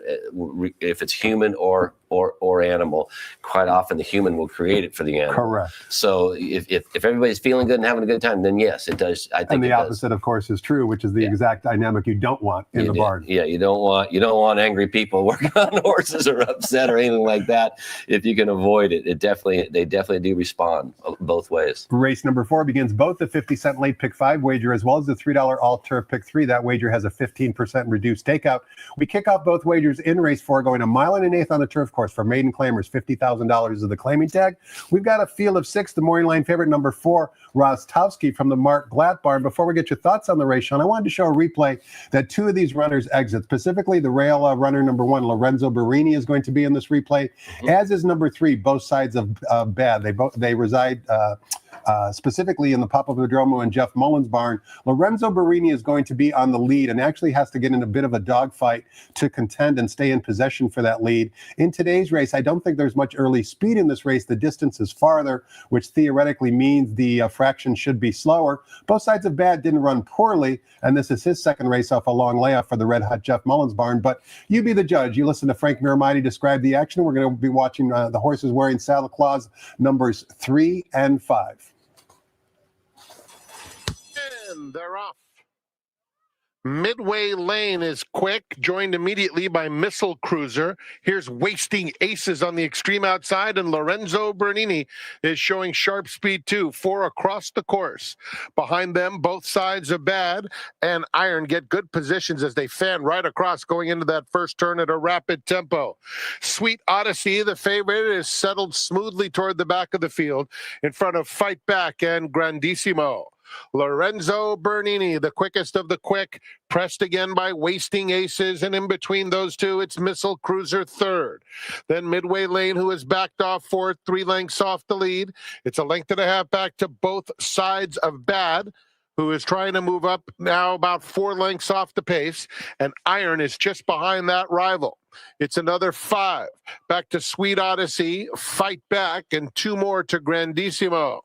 if it's human or or animal. Quite often the human will create it for the animal. Correct. So if everybody's feeling good and having a good time, then yes, it does. I think And the it opposite, of course, is true, which is the exact dynamic you don't want in the barn. Yeah, you don't want angry people working on horses or upset or anything like that. If you can avoid it, they definitely do respond both ways. Race number 4 begins both the 50-cent late pick 5 wager as well as the $3 all-turf pick 3. That wager has a 15% reduced takeout. We kick off both wagers in race 4, going a mile and an eighth on the turf course for maiden claimers. $50,000 is the claiming tag. We've got a field of 6. The morning line favorite, number 4, Rostowski from the Mark Glatt barn. Before we get your thoughts on the race, Sean, I wanted to show a replay that 2 of these runners exit. Specifically, the rail runner number 1, Lorenzo Barini, is going to be in this replay, as is number 3, Both Sides of Bad. They reside specifically in the Papapodromo and Jeff Mullins barn. Lorenzo Barini is going to be on the lead and actually has to get in a bit of a dogfight to contend and stay in possession for that lead. In today's race, I don't think there's much early speed in this race. The distance is farther, which theoretically means the fraction should be slower. Both Sides of Bad didn't run poorly, and this is his second race off a long layoff for the Red Hot Jeff Mullins barn. But you be the judge. You listen to Frank Miramati describe the action. We're going to be watching the horses wearing saddle claws numbers 3 and 5. And they're off. Midway Lane is quick, joined immediately by Missile Cruiser. Here's Wasting Aces on the extreme outside, and Lorenzo Bernini is showing sharp speed too, 4 across the course. Behind them, Both Sides of Bad and Iron get good positions as they fan right across, going into that first turn at a rapid tempo. Sweet Odyssey, the favorite, is settled smoothly toward the back of the field in front of Fight Back and Grandissimo. Lorenzo Bernini, the quickest of the quick, pressed again by Wasting Aces, and in between those two, it's Missile Cruiser third. Then Midway Lane, who is backed off fourth, 3 lengths off the lead. It's a length and a half back to Both Sides of Bad, who is trying to move up now about 4 lengths off the pace, and Iron is just behind that rival. It's another 5 back to Sweet Odyssey, Fight Back, and 2 more to Grandissimo.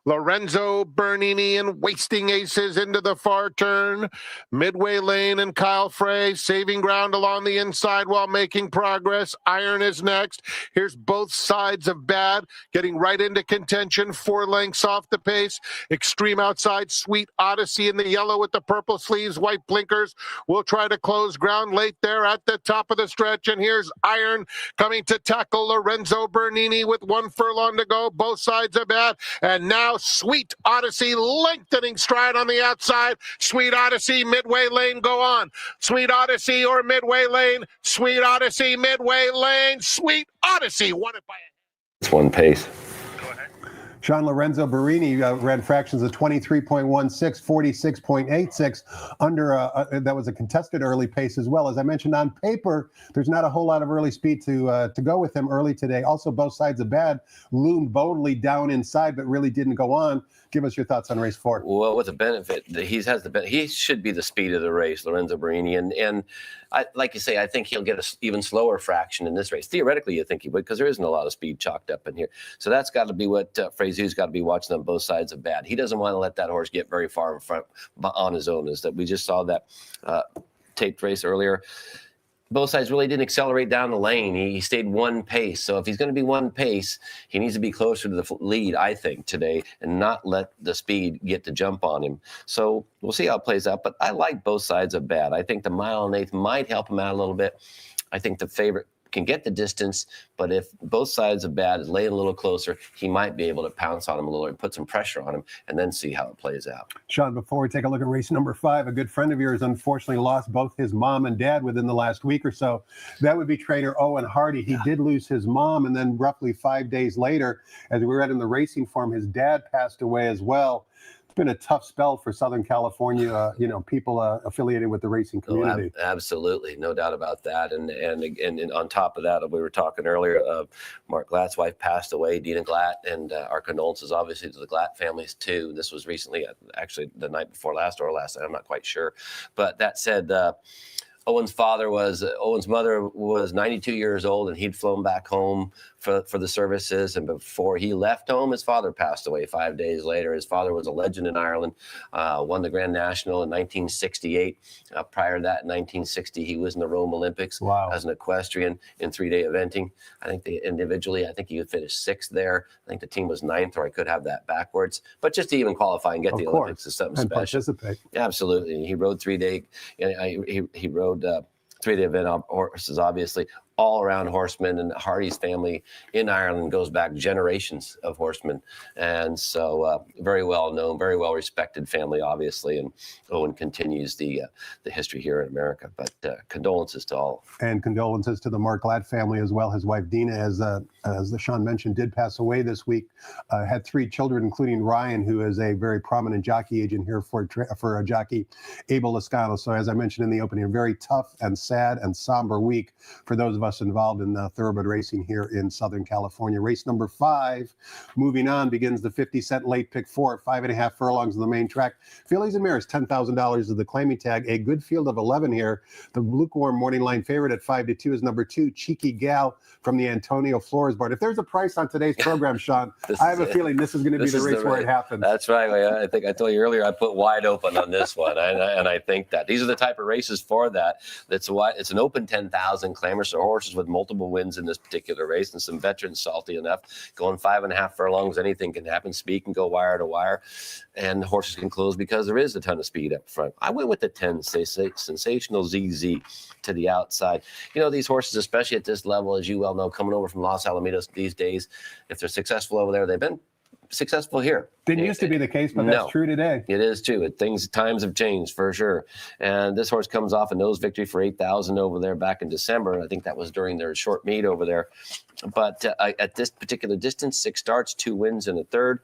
Lorenzo Bernini and Wasting Aces into the far turn. Midway Lane and Kyle Frey saving ground along the inside while making progress. Iron is next. Here's Both Sides of Bad getting right into contention, 4 lengths off the pace. Extreme outside, Sweet Odyssey in the yellow with the purple sleeves, white blinkers. Will try to close ground late there at the top of the stretch. And here's Iron coming to tackle Lorenzo Bernini with 1 furlong to go. Both Sides of Bad. And now Sweet Odyssey lengthening stride on the outside. Sweet Odyssey, Midway Lane, go on. Sweet Odyssey or Midway Lane. Sweet Odyssey, Midway Lane. Sweet Odyssey won it by It's one pace. Sean, Lorenzo Barini ran fractions of 23.16, 46.86 under that was a contested early pace as well. As I mentioned, on paper, there's not a whole lot of early speed to go with him early today. Also, Both Sides of Bad loomed boldly down inside, but really didn't go on. Give us your thoughts on race 4. Well, with the benefit, he should be the speed of the race, Lorenzo Barini, and I, like you say, I think he'll get an even slower fraction in this race. Theoretically, you think he would, because there isn't a lot of speed chalked up in here. So that's got to be what Frazu's got to be watching on Both Sides of Bad. He doesn't want to let that horse get very far in front on his own. Is that we just saw that taped race earlier. Both Sides really didn't accelerate down the lane. He stayed 1 pace. So if he's going to be 1 pace, he needs to be closer to the lead, I think, today, and not let the speed get the jump on him. So we'll see how it plays out. But I like Both Sides of Bad. I think the mile and eighth might help him out a little bit. I think the favorite can get the distance, but if Both Sides of Bad is laying a little closer, he might be able to pounce on him a little and put some pressure on him and then see how it plays out. Sean, before we take a look at race number 5, a good friend of yours unfortunately lost both his mom and dad within the last week or so. That would be trainer Owen Hardy. He did lose his mom, and then roughly 5 days later, as we read in the racing form, his dad passed away as well. Been a tough spell for Southern California, people affiliated with the racing community. Oh, absolutely, no doubt about that. And on top of that, we were talking earlier. Mark Glatt's wife passed away, Dina Glatt, and our condolences, obviously, to the Glatt families too. This was recently, actually, the night before last or last night. I'm not quite sure, but that said. Owen's mother was 92 years old, and he'd flown back home for the services. And before he left home, his father passed away 5 days later. His father was a legend in Ireland, won the Grand National in 1968. Prior to that, in 1960, he was in the Rome Olympics as an equestrian in 3-day eventing. I think I think he would finish 6th there. I think the team was 9th, or I could have that backwards. But just to even qualify and get the Olympics is something special. Participate. Absolutely. He rode 3-day. He rode 3-day event horses, obviously. All-around horseman, and Hardy's family in Ireland goes back generations of horsemen, and so very well known, very well respected family, obviously. And Owen continues the history here in America. But condolences to all, and condolences to the Mark Glatt family as well. His wife Dina, as Sean mentioned, did pass away this week. Had 3 children, including Ryan, who is a very prominent jockey agent here for a jockey, Abel Lascano. So as I mentioned in the opening, a very tough and sad and somber week for those of us involved in thoroughbred racing here in Southern California. Race number 5, moving on, begins the 50-cent late pick 4, 5.5 furlongs on the main track. Fillies and Mares, $10,000 is the claiming tag. A good field of 11 here. The lukewarm morning line favorite at 5-2 is number 2, Cheeky Gal from the Antonio Flores barn. If there's a price on today's program, Sean, I have a feeling this is going to be the race where it happens. That's right. I think I told you earlier I put wide open on this one, and I think that these are the type of races for that. It's an open 10,000 claimer, so horses with multiple wins in this particular race, and some veterans salty enough. Going 5.5 furlongs, anything can happen. Speed can go wire to wire, and horses can close because there is a ton of speed up front. I went with the 10, Sensational ZZ to the outside. You know, these horses, especially at this level, as you well know, coming over from Los Alamitos these days, if they're successful over there, they've been successful here. Didn't used to be the case, but that's true today. It is too. Times have changed for sure. And this horse comes off a nose victory for 8,000 over there back in December. I think that was during their short meet over there. But at this particular distance, 6 starts, 2 wins and a third.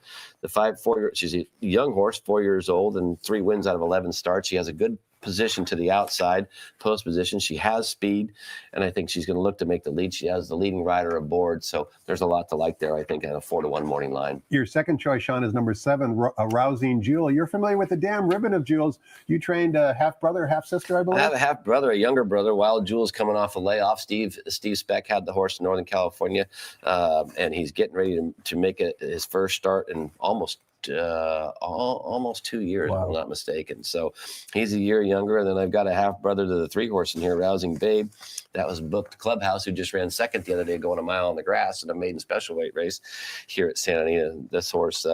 She's a young horse, 4 years old, and 3 wins out of 11 starts. She has a good position to the outside, post position. She has speed, and I think she's going to look to make the lead. She has the leading rider aboard, so there's a lot to like there, I think, at a 4-1 morning line. Your second choice, Sean, is number 7, Rousing Jewel. You're familiar with the damn ribbon of Jewels. You trained a half-brother, half-sister, I believe? I have a half-brother, a younger brother. Wild Jewel's coming off a layoff. Steve Speck had the horse in Northern California, and he's getting ready to make his first start in almost 2 years, if I'm not mistaken. So he's a year younger. And then I've got a half brother to the 3-horse in here, Rousing Babe. That was booked Clubhouse, who just ran second the other day, going a mile on the grass in a maiden special weight race here at Santa Anita. This horse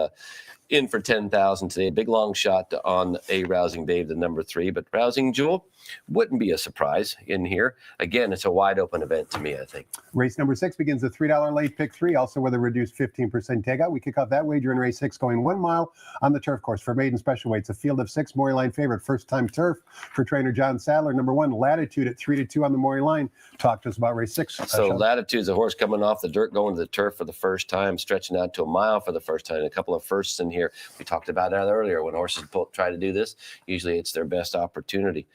in for 10,000 today. Big long shot on a Rousing Babe, the number 3, but Rousing Jewel wouldn't be a surprise in here. Again, it's a wide open event to me, I think. Race number 6 begins the $3 late pick 3, also with a reduced 15% takeout. We kick off that wager in race 6, going 1 mile on the turf course for maiden special weights. A field of 6, morning line favorite, first time turf for trainer John Sadler. Number 1, Latitude at 3-2 on the morning line. Talk to us about race 6. So Latitude's a horse coming off the dirt, going to the turf for the first time, stretching out to a mile for the first time. A couple of firsts in here. We talked about that earlier. When horses try to do this, usually it's their best opportunity.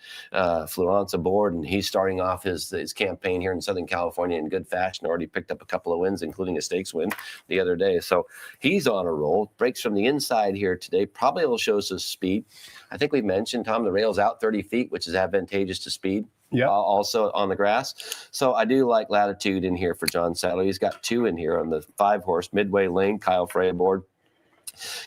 Florence aboard, and he's starting off his campaign here in Southern California in good fashion. Already picked up a couple of wins, including a stakes win the other day. So he's on a roll. Breaks from the inside here today. Probably will show some speed. I think we mentioned, Tom, the rail's out 30 feet, which is advantageous to speed. Yeah. Also on the grass. So I do like Latitude in here for John Sadler. He's got 2 in here on the 5-horse, Midway Lane, Kyle Frey aboard.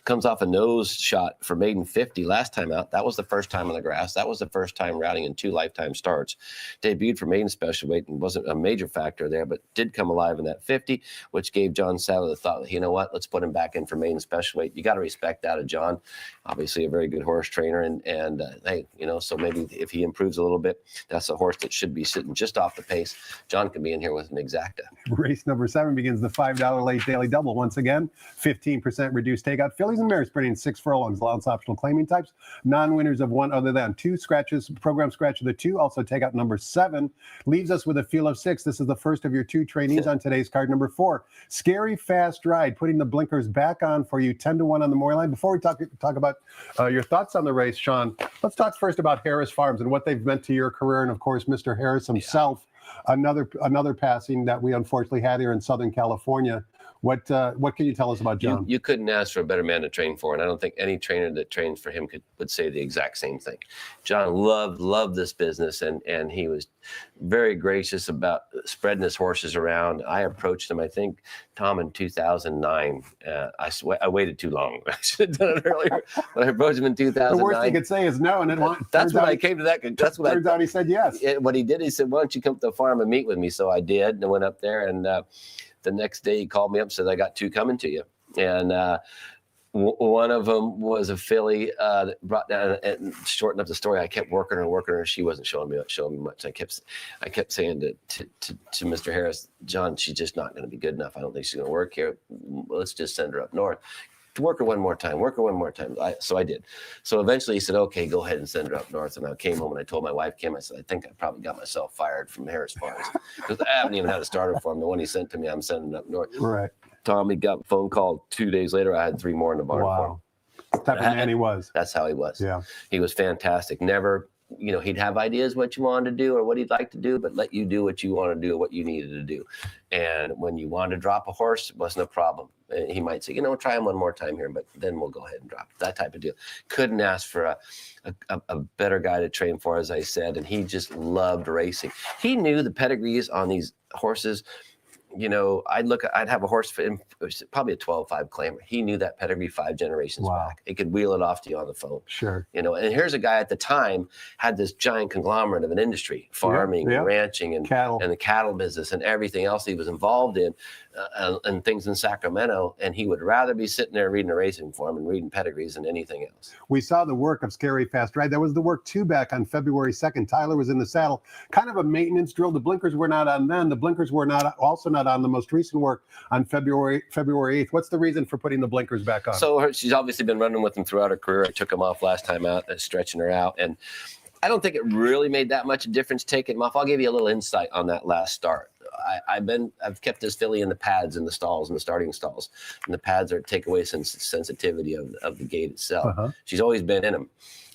Comes off a nose shot for maiden 50 last time out. That was the first time on the grass. That was the first time routing in 2 lifetime starts. Debuted for maiden special weight and wasn't a major factor there, but did come alive in that 50, which gave John Sadler the thought, you know what, let's put him back in for maiden special weight. You got to respect that of John. Obviously a very good horse trainer, and hey, so maybe if he improves a little bit, that's a horse that should be sitting just off the pace. John can be in here with an exacta. Race number 7 begins the $5 late daily double. Once again, 15% reduced takeout. Fillies and Mares printing 6 furlongs, allowance optional claiming types, non-winners of 1 other than 2 scratches, program scratch of the 2, also take out number 7, leaves us with a field of 6. This is the first of your 2 trainees on today's card. Number 4, Scary Fast Ride, putting the blinkers back on for you, 10-1 on the morning line. Before we talk about your thoughts on the race, Sean, let's talk first about Harris Farms and what they've meant to your career, and of course, Mr. Harris himself. Another passing that we unfortunately had here in Southern California What can you tell us about John? You couldn't ask for a better man to train for, and I don't think any trainer that trains for him would say the exact same thing. John loved this business, and he was very gracious about spreading his horses around. I approached him, I think, Tom, in 2009. I waited too long. I should have done it earlier. But I approached him in 2009. The worst he could say is no, and it that's when I came to that. That's what turns out he said yes. What he did, he said, "Why don't you come to the farm and meet with me?" So I did, and I went up there, and the next day he called me up and said, "I got 2 coming to you." And one of them was a filly that brought down, and shorten up the story, I kept working her. She wasn't showing me much. I kept saying to Mr. Harris, "John, she's just not going to be good enough. I don't think she's going to work here. Let's just send her up north. Work her one more time. So I did. So eventually he said, "Okay, go ahead and send her up north." And I came home and I told my wife, Kim, I said, "I think I probably got myself fired from Harris Farms because I haven't even had a starter for him. The one he sent to me, I'm sending up north." Right. Tommy got a phone call 2 days later. I had 3 more in the barn for him. What type of man he was. That's how he was. Yeah. He was fantastic. Never, he'd have ideas what you wanted to do or what he'd like to do, but let you do what you want to do, what you needed to do. And when you wanted to drop a horse, it wasn't a problem. He might say, try him one more time here, but then we'll go ahead and drop it. That type of deal. Couldn't ask for a better guy to train for, as I said, and he just loved racing. He knew the pedigrees on these horses. I'd have a horse for him, probably a 12-5 claimer. He knew that pedigree 5 generations back. He could wheel it off to you on the phone. Sure. And here's a guy at the time had this giant conglomerate of an industry, farming, ranching, and cattle, and the cattle business, and everything else he was involved in, and things in Sacramento. And he would rather be sitting there reading a racing form and reading pedigrees than anything else. We saw the work of Scary Fast Ride. That was the work too back on February 2nd. Tyler was in the saddle, kind of a maintenance drill. The blinkers were not on then. The blinkers were not on the most recent work on February 8th. What's the reason for putting the blinkers back on? So she's obviously been running with them throughout her career. I took them off last time out, stretching her out, and I don't think it really made that much difference taking them off. I'll give you a little insight on that last start. I've kept this filly in the pads in the stalls, in the starting stalls, and the pads are take away sensitivity of the gate itself. She's always been in them.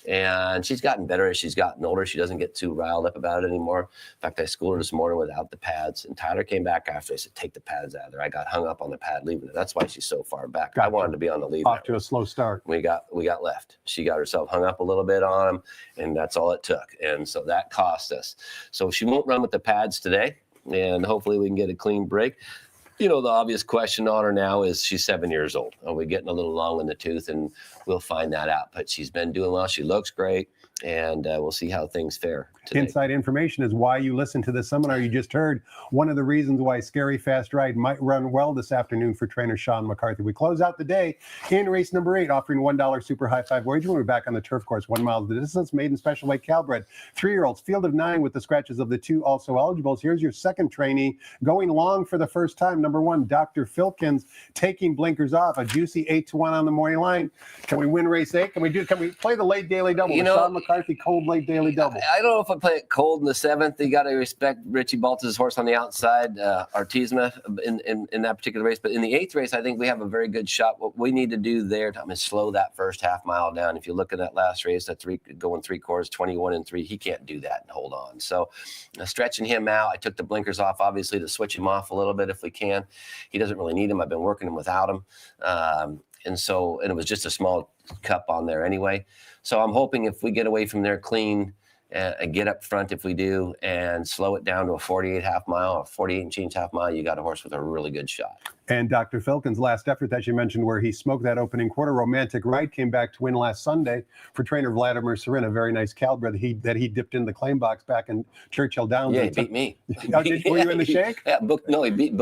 And she's gotten better as she's gotten older. She doesn't get too riled up about it anymore. In fact, I schooled her this morning without the pads. And Tyler came back after. I said, "Take the pads out of there." I got hung up on the pad leaving it. That's why she's so far back. Gotcha. I wanted to be on the lead. Off to a slow start. We got left. She got herself hung up a little bit on him, and that's all it took. And so that cost us. So she won't run with the pads today, and hopefully we can get a clean break. The obvious question on her now is she's 7 years old. Are we getting a little long in the tooth? And we'll find that out. But she's been doing well. She looks great. And we'll see how things fare today. Inside information is why you listen to this seminar you just heard. One of the reasons why Scary Fast Ride might run well this afternoon for trainer Sean McCarthy. We close out the day in race number 8, offering $1 super high 5 wager. We're back on the turf course, 1 mile the distance, maiden special weight Calbred. 3-year-olds, field of 9 with the scratches of the 2 also eligibles. Here's your second trainee going long for the first time. Number 1, Dr. Filkins, taking blinkers off. A juicy 8-1 on the morning line. Can we win race 8? Can we play the late daily double? Sean McCarthy, cold late daily double. I don't know if I play it cold in the 7th. You got to respect Richie Baltus' horse on the outside, Artisma in that particular race. But in the 8th race, I think we have a very good shot. What we need to do there, Tom, is slow that first half mile down. If you look at that last race, that going 3/4, 21-3, he can't do that and hold on. So stretching him out, I took the blinkers off, obviously, to switch him off a little bit if we can. He doesn't really need him. I've been working him without him. And it was just a small cup on there anyway. So I'm hoping if we get away from there clean and get up front, if we do, and slow it down to a 48 half mile or 48 and change half mile, you got a horse with a really good shot. And Dr. Filkins' last effort that you mentioned where he smoked that opening quarter, Romantic Ride, came back to win last Sunday for trainer Vladimir Serin, a very nice Calbred that he dipped in the claim box back in Churchill Downs. Yeah, he beat me. Were you in the shake? Yeah, he beat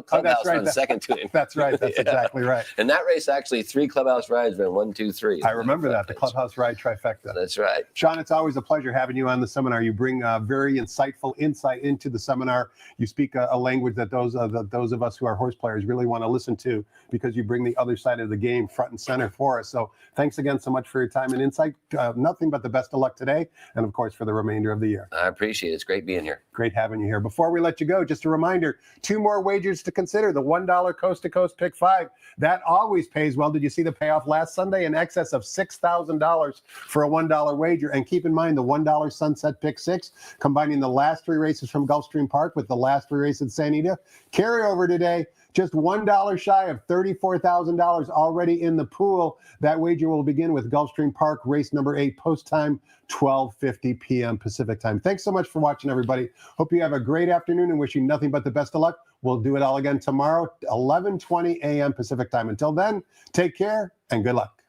Clubhouse right. on the second to him. That's right. That's exactly right. And that race, actually, 3 Clubhouse rides ran 1, 2, 3. I remember that, the Clubhouse Ride trifecta. That's right. Sean, it's always a pleasure having you on the seminar. You bring very insightful insight into the seminar. You speak a language that those of us who are horse players really want to listen to, because you bring the other side of the game front and center for us. So thanks again so much for your time and insight. Nothing but the best of luck today, and of course for the remainder of the year. I appreciate it. It's great being here. Great having you here. Before we let you go, just a reminder, 2 more wagers to consider. The $1 Coast to Coast Pick 5. That always pays well. Did you see the payoff last Sunday? In excess of $6,000 for a $1 wager. And keep in mind, the $1 Sunset Pick 6, combining the last 3 races from Gulfstream Park with the last 3 races at San Anita. Carryover today, just $1 shy of $34,000 already in the pool. That wager will begin with Gulfstream Park race number 8, post time 12:50 p.m. Pacific time. Thanks so much for watching, everybody. Hope you have a great afternoon and wish you nothing but the best of luck. We'll do it all again tomorrow, 11:20 a.m. Pacific time. Until then, take care and good luck.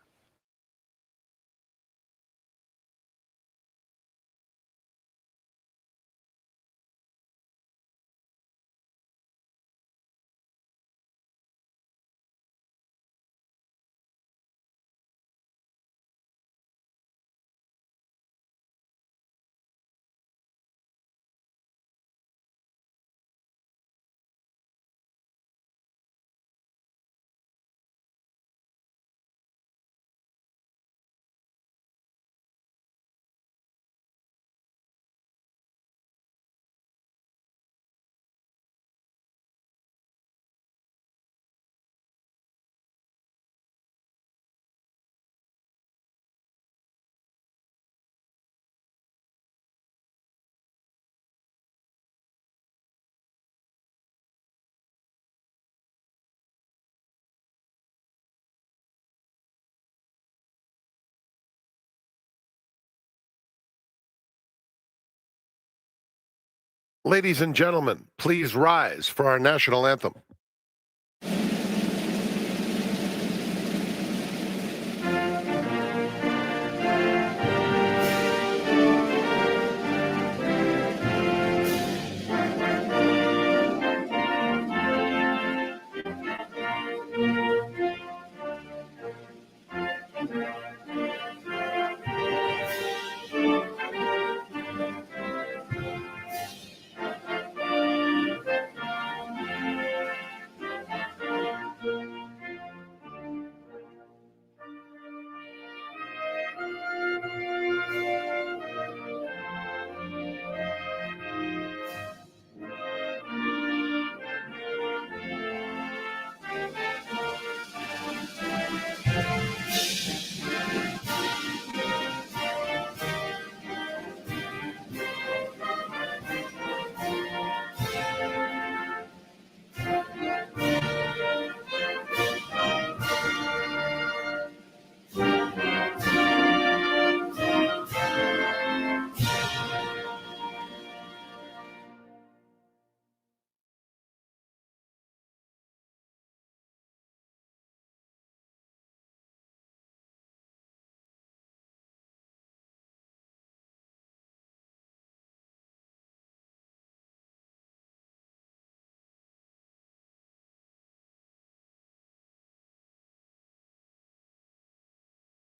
Ladies and gentlemen, please rise for our national anthem.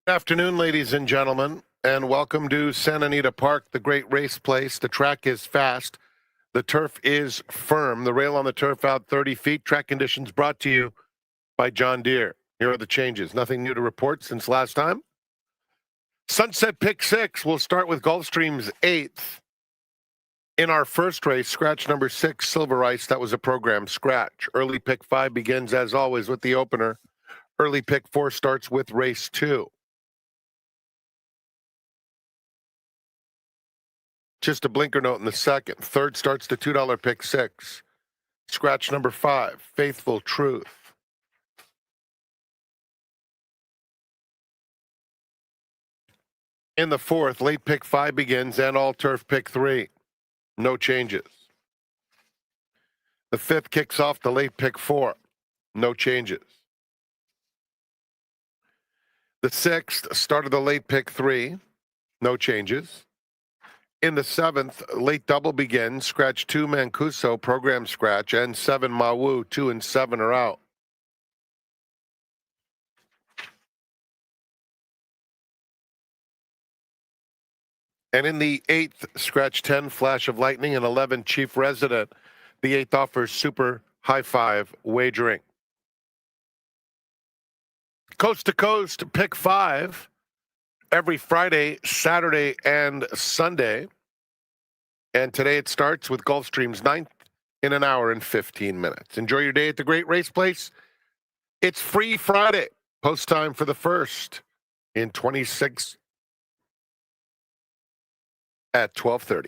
Good afternoon, ladies and gentlemen, and welcome to Santa Anita Park, the great race place. The track is fast. The turf is firm. The rail on the turf out 30 feet. Track conditions brought to you by John Deere. Here are the changes. Nothing new to report since last time. Sunset Pick 6. We'll start with Gulfstream's 8th. In our first race, scratch number 6, Silver Ice. That was a program scratch. Early Pick 5 begins, as always, with the opener. Early Pick 4 starts with race 2. Just a blinker note in the second. Third starts the $2 Pick 6. Scratch number 5, Faithful Truth. In the fourth, late Pick 5 begins and all turf Pick 3. No changes. The fifth kicks off the late Pick 4. No changes. The sixth started the late Pick 3. No changes. In the seventh, late double begins. Scratch 2, Mancuso, program scratch, and 7, Mawu. 2 and 7 are out. And in the eighth, scratch 10, Flash of Lightning, and 11, Chief Resident. The eighth offers Super High Five wagering. Coast to coast, Pick 5 every Friday, Saturday, and Sunday. And today it starts with Gulfstream's 9th in an hour and 15 minutes. Enjoy your day at the Great Race Place. It's Free Friday. Post time for the first in 26 at 12:30.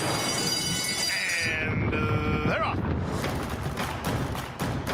Bye.